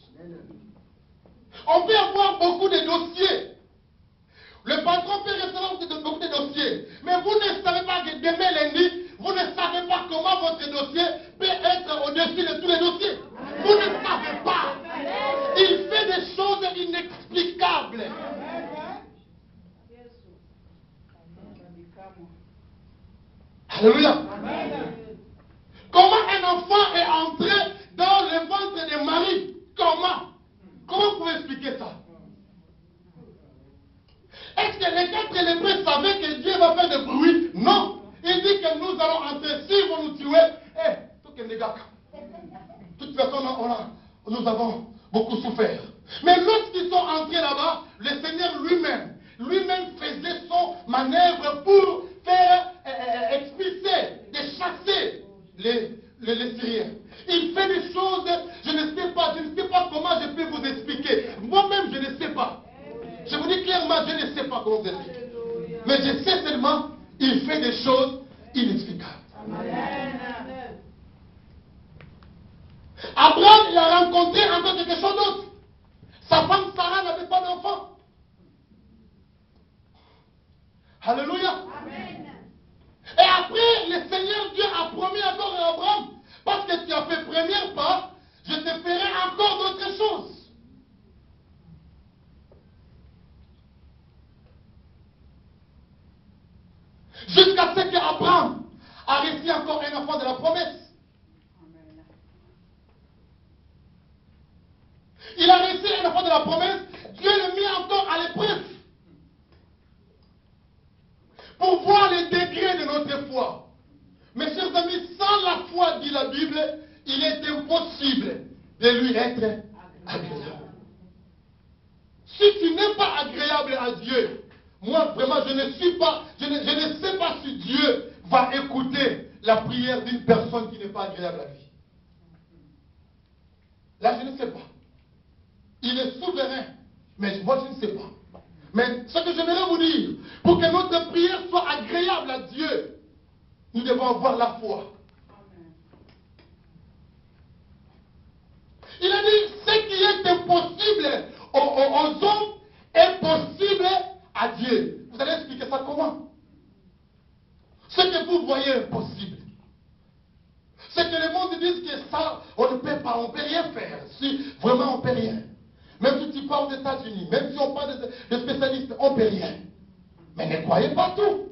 On peut avoir beaucoup de dossiers. Le patron peut recevoir beaucoup de dossiers. Mais vous ne savez pas que demain lundi, vous ne savez pas comment votre dossier peut être au-dessus de tous les dossiers. Vous ne savez pas. Il fait des choses inexplicables. Alléluia. Comment un enfant est entré dans le ventre de Marie? Comment vous pouvez expliquer ça? Est-ce que les 4 lépreux savaient que Dieu va faire du bruit? Non. Il dit que nous allons entrer. S'ils vont nous tuer, tout que les gars. De toute façon, nous avons beaucoup souffert. Mais lorsqu'ils sont entrés là-bas, le Seigneur lui-même faisait son manœuvre pour faire expulser, de chasser les Syriens. Il fait des choses, je ne sais pas comment je peux vous expliquer. Moi-même, je ne sais pas. Je vous dis clairement, je ne sais pas comment vous expliquer. Mais je sais seulement, il fait des choses inexplicables. Abraham, il a rencontré encore quelque chose d'autre. Sa femme Sarah n'avait pas d'enfant. Alléluia. Et après, le Seigneur Dieu a promis encore à Abraham, parce que tu as fait première part, je te ferai encore d'autres choses. Jusqu'à ce qu'Abraham a reçu encore un enfant de la promesse. Il a reçu un enfant de la promesse, Dieu le mit encore à l'épreuve. Pour voir les degrés de notre foi. Mes chers amis, sans la foi, dit la Bible, il est impossible de lui être agréable. Si tu n'es pas agréable à Dieu, moi vraiment je ne sais pas si Dieu va écouter la prière d'une personne qui n'est pas agréable à lui. Là je ne sais pas. Il est souverain, mais moi je ne sais pas. Mais ce que j'aimerais vous dire, pour que notre prière soit agréable à Dieu, nous devons avoir la foi. Il a dit, ce qui est impossible aux hommes est possible à Dieu. Vous allez expliquer ça comment? Ce que vous voyez impossible. C'est que le monde dit que ça, on ne peut pas, on ne peut rien faire. Si vraiment on ne peut rien. Même si tu pars aux États-Unis, même si on parle de spécialistes, on ne peut rien. Mais ne croyez pas tout.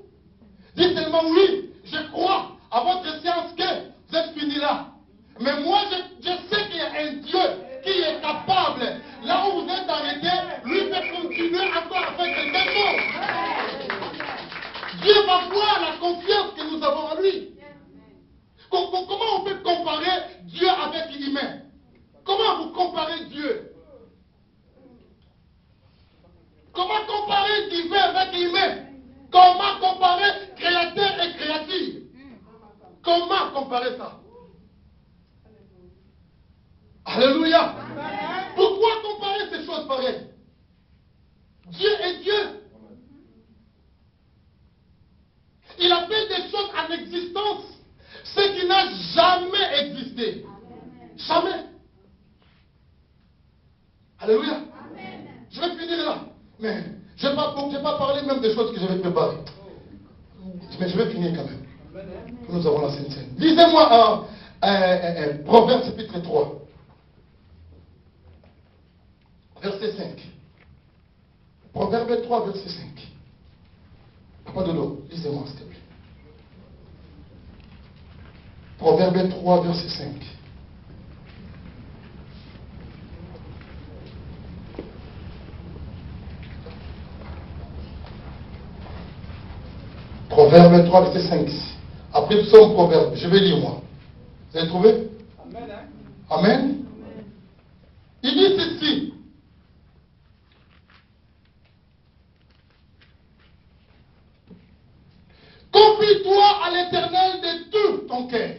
Dites seulement oui, je crois à votre science que vous êtes fini là. Mais moi, je sais qu'il y a un Dieu qui est capable. Là où vous êtes arrêté, lui peut continuer encore à faire quelque chose. Dieu va voir la confiance que nous avons en lui. comment on peut comparer Dieu avec l'humain? Comment vous comparez Dieu? Comment comparer divin avec l'humain? Comment comparer créateur et créature? Comment comparer ça? Alléluia. Pourquoi comparer ces choses pareilles? Dieu est Dieu. Il appelle des choses en existence ce qui n'a jamais existé. Jamais. Alléluia. Je vais finir là. Mais je n'ai pas parlé même des choses que j'avais préparées. Mais je vais finir quand même. Nous avons la Sainte Seine. Lisez-moi Proverbe chapitre 3. Verset 5. Proverbe 3, verset 5. Papa de l'eau, lisez-moi s'il te plaît. Proverbe 3, verset 5. Proverbe 3, verset 5. Après tout ça, un proverbe. Je vais lire moi. Vous avez trouvé? Amen. Hein? Amen. Il dit ceci. Confie-toi à l'Éternel de tout ton cœur.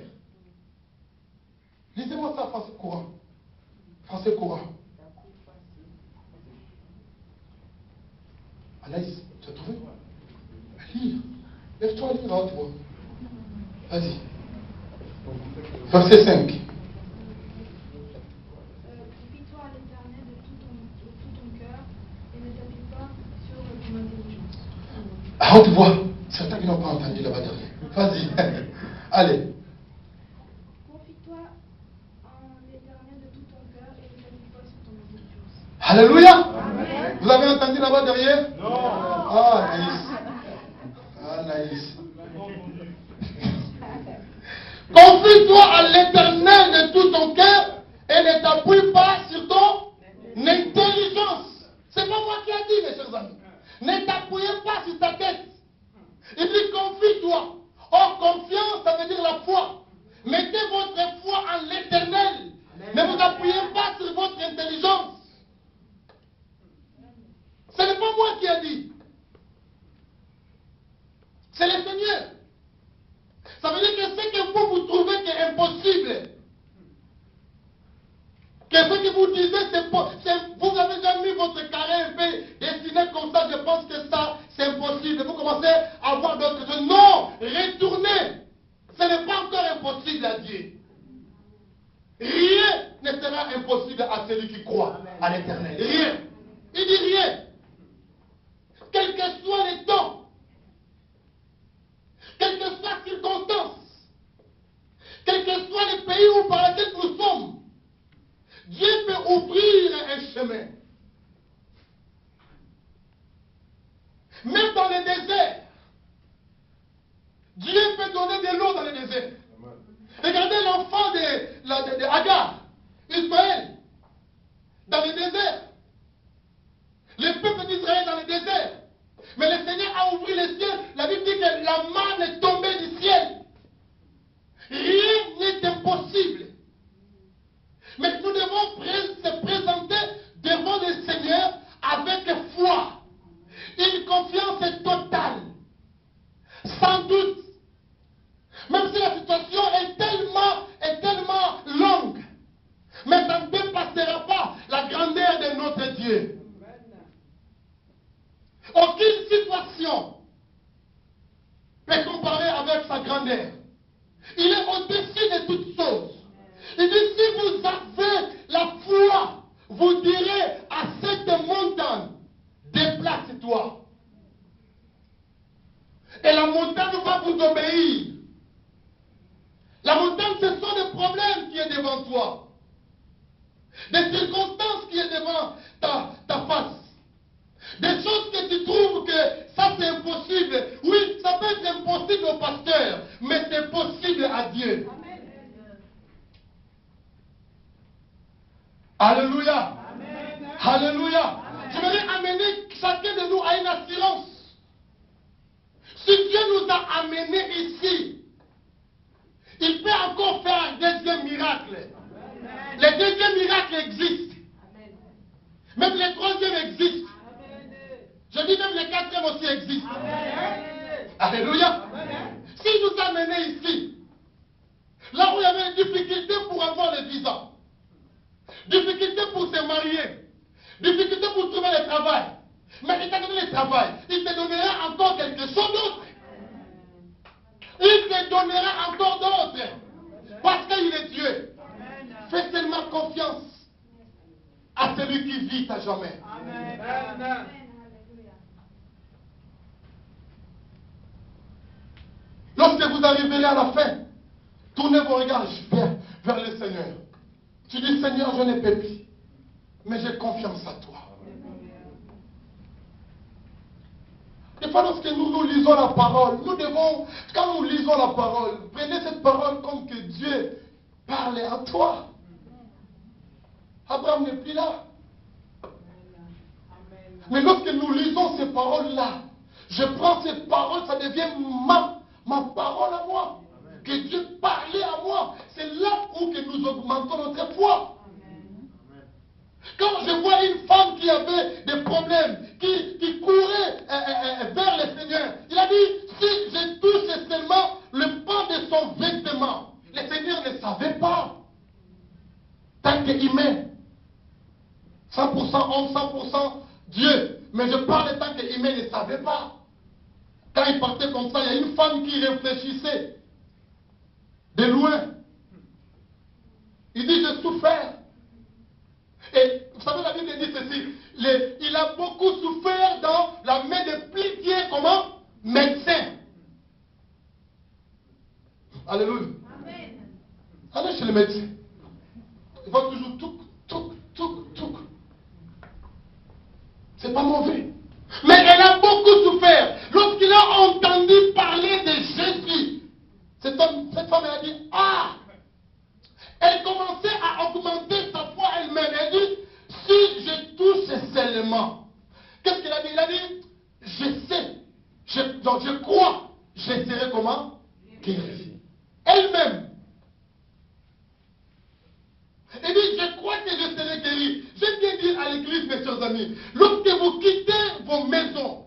Lisez-moi ça, français courant. Français courant. Anaïs, tu as trouvé? Lire. Lève-toi, lire à haute voix. Vas-y. Verset 5. Confie-toi à l'Éternel de tout ton cœur et ne t'appuie pas sur ton intelligence. À haute voix. Certains qui n'ont pas entendu là-bas derrière. Vas-y. Allez. Confie-toi en l'Éternel de tout ton cœur et ne t'appuie pas sur ton intelligence. Alléluia. Amen. Vous avez entendu là-bas derrière? Non. Ah, Naïs. Ah, Naïs. Confie-toi à l'Éternel de tout ton cœur et ne t'appuie pas sur ton intelligence. C'est pas moi qui ai dit, mes chers amis. Ne t'appuyez pas sur ta tête. Il dit confie-toi. Or, confiance, ça veut dire la foi. Mettez votre foi en l'Éternel. Ne vous appuyez pas sur votre intelligence. Ce n'est pas moi qui ai dit. C'est le Seigneur. Ça veut dire que ce que vous trouvez qui est impossible, que ce que vous disiez, vous avez déjà mis votre carré un peu dessiné comme ça, je pense que ça, c'est impossible. Vous commencez à voir d'autres choses. Non, retournez. Ce n'est pas encore impossible à Dieu. Rien ne sera impossible à celui qui croit à l'Éternel. Rien. Il dit rien. Quel que soit les temps, quelles que soient les circonstances, quel que soit le pays où par lequel nous sommes, Dieu peut ouvrir un chemin. Même dans le désert, Dieu peut donner de l'eau dans le désert. Regardez l'enfant de Agar, Ismaël, dans le désert. Le peuple d'Israël dans le désert. Mais le Seigneur a ouvert le ciel. La Bible dit que la manne est tombée du ciel. Rien n'est impossible. Mais nous devons se présenter devant le Seigneur avec foi. Une confiance totale. Sans doute. Même si la situation est tellement longue. Mais ça ne dépassera pas la grandeur de notre Dieu. Aucune situation peut comparer avec sa grandeur. Il est au-dessus de toutes choses. Il dit, si vous avez la foi, vous direz à cette montagne, déplace-toi. Et la montagne va vous obéir. La montagne, ce sont des problèmes qui sont devant toi. Des circonstances qui sont devant ta face. Des choses que tu trouves que ça c'est impossible. Oui, ça peut être impossible au pasteur, mais c'est possible à Dieu. Amen. Alléluia. Amen. Alléluia. Amen. Je voudrais amener chacun de nous à une assurance. Si Dieu nous a amenés ici, il peut encore faire un deuxième miracle. Les deuxièmes miracles existent. Même les troisièmes existent. Je dis même les quatrièmes aussi existent. Alléluia. S'il nous a menés ici, là où il y avait une difficulté pour avoir le visa, difficulté pour se marier, difficulté pour trouver le travail, mais il t'a donné le travail, il te donnera encore quelque chose d'autre. Il te donnera encore d'autres. Parce qu'il est Dieu. Fais seulement confiance à celui qui vit à jamais. Amen. Lorsque vous arriverez à la fin, tournez vos regards vers le Seigneur. Tu dis, Seigneur, je n'ai pas pu, mais j'ai confiance à toi. Des fois, lorsque nous lisons la parole, nous devons, quand nous lisons la parole, prenez cette parole comme que Dieu parle à toi. Abraham n'est plus là. Mais lorsque nous lisons ces paroles-là, je prends ces paroles, ça devient ma parole à moi. Que Dieu parlait à moi. C'est là où que nous augmentons notre foi. Quand je vois une femme qui avait des problèmes, qui courait vers le Seigneur, il a dit, si je touche seulement le pan de son vêtement, le Seigneur ne savait pas. Tant qu'humain, 100% homme, 100% Dieu. Mais je parle tant qu'humain ne savait pas. Quand il partait comme ça, il y a une femme qui réfléchissait de loin. Il dit, j'ai souffert. Et vous savez, la Bible dit ceci, il a beaucoup souffert dans la main de plusieurs, comment? Médecins. Alléluia. Amen. Allez chez le médecin. Il va toujours tout. C'est pas mauvais. Mais elle a beaucoup souffert. Lorsqu'il a entendu parler de Jésus, cette femme a dit, ah! Elle commençait à augmenter sa foi elle-même. Elle dit, si je touche seulement. Qu'est-ce qu'il a dit? Il a dit, je sais. Donc je crois. Je serai comment? Guérie. Elle-même. Elle dit, je crois que je serai guéri. J'aime bien dire à l'église, mes chers amis, lorsque vous quittez vos maisons,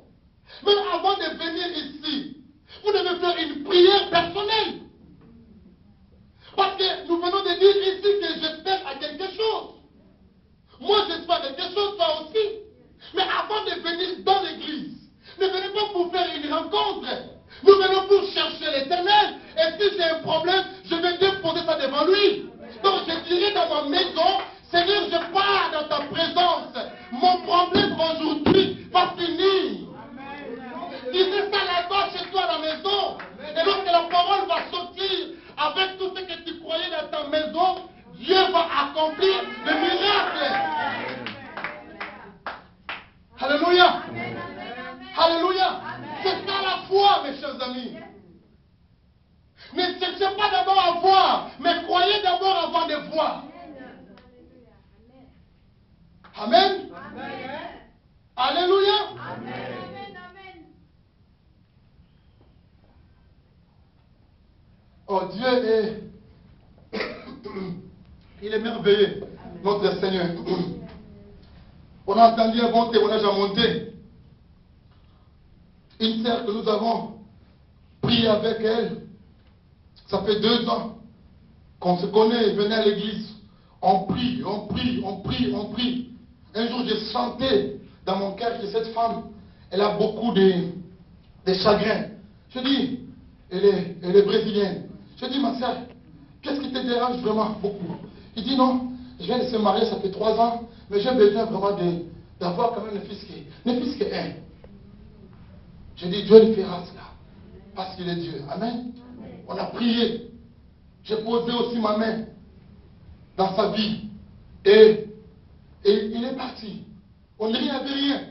même avant de venir ici, vous devez faire une prière personnelle. Parce que nous venons de dire ici que j'espère à quelque chose. Moi, j'espère à quelque chose, toi aussi. Mais avant de venir dans l'église, ne venez pas pour faire une rencontre. Nous venons pour chercher l'Éternel. Et si j'ai un problème, je vais déposer ça devant lui. Donc je dirai dans ma maison, Seigneur, je pars dans ta présence. Mon problème aujourd'hui va finir. Disais ça là-bas chez toi à la maison. Et lorsque la parole va sortir avec tout ce que tu croyais dans ta maison, Dieu va accomplir le miracle. Alléluia. Alléluia. C'est ça la foi, mes chers amis. Ne cherchez pas d'abord à voir, mais croyez d'abord avant de voir. Amen. Alléluia. Oh, Dieu est... Il est merveilleux, notre Seigneur. On a entendu un bon témoignage à monter. Une sœur que nous avons prié avec elle. Ça fait 2 ans qu'on se connaît, venait à l'église. On prie. Un jour, j'ai senti dans mon cœur que cette femme, elle a beaucoup de chagrin. Je dis, elle est brésilienne. Je dis, ma soeur, qu'est-ce qui te dérange vraiment beaucoup? Il dit, non, je viens de se marier, ça fait 3 ans, mais j'ai besoin vraiment d'avoir quand même ne fils que un. Je dis, Dieu le fera cela, parce qu'il est Dieu. Amen. On a prié. J'ai posé aussi ma main dans sa vie. Et il est parti. On n'y avait rien.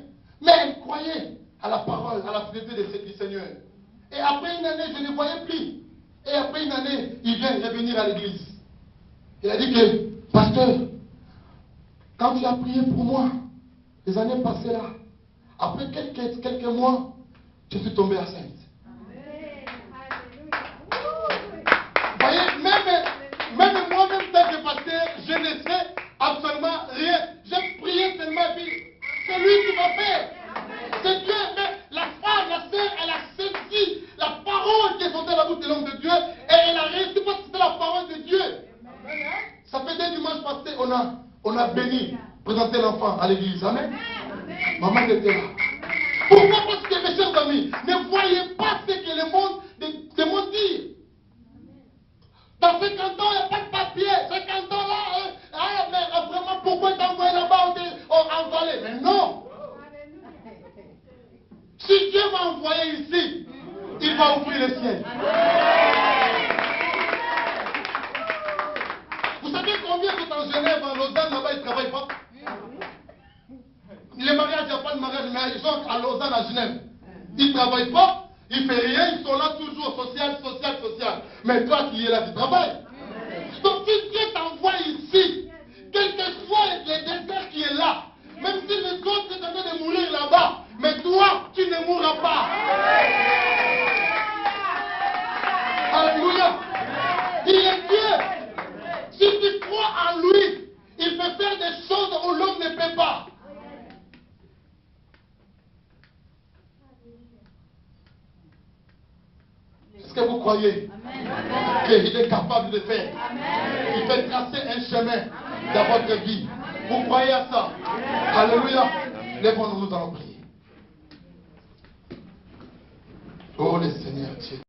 Mais elle croyait à la parole, à la fidélité du Seigneur. Et après une année, je ne le voyais plus. Et après une année, il vient revenir à l'église. Il a dit que, pasteur, quand tu as prié pour moi, les années passées là, après quelques mois, je suis tombé enceinte. Vous voyez, présenter l'enfant à l'église. Amen. Maman était là. Pourquoi? Parce que mes chers amis, ne voyez pas ce que le monde dit. Dans 50 ans, il n'y a pas de papier. 50 ans là, mais vraiment, pourquoi t'envoyer là-bas en vallée? Mais non. Si Dieu m'a envoyé ici, il va ouvrir le ciel. Vous savez combien sont en Genève, en Lausanne, là-bas, ils ne travaillent pas? Les mariages, il n'y a pas de mariage, mais ils sont à Lausanne, à Genève. Ils ne travaillent pas, ils ne font rien, ils sont là toujours, social. Mais toi qui es là, tu travailles. Donc si Dieu t'envoie ici, quel que soit le désert qui est là, même si les autres sont en train de mourir là-bas, mais toi, tu ne mourras pas. Alléluia. Il est Dieu. Si tu crois en lui, il peut faire des choses où l'homme ne peut pas. Est-ce que vous croyez qu'il est capable de faire? Il peut tracer un chemin dans votre vie. Vous croyez à ça? Alléluia. Lèvons-nous, nous allons prier. Oh le Seigneur Dieu.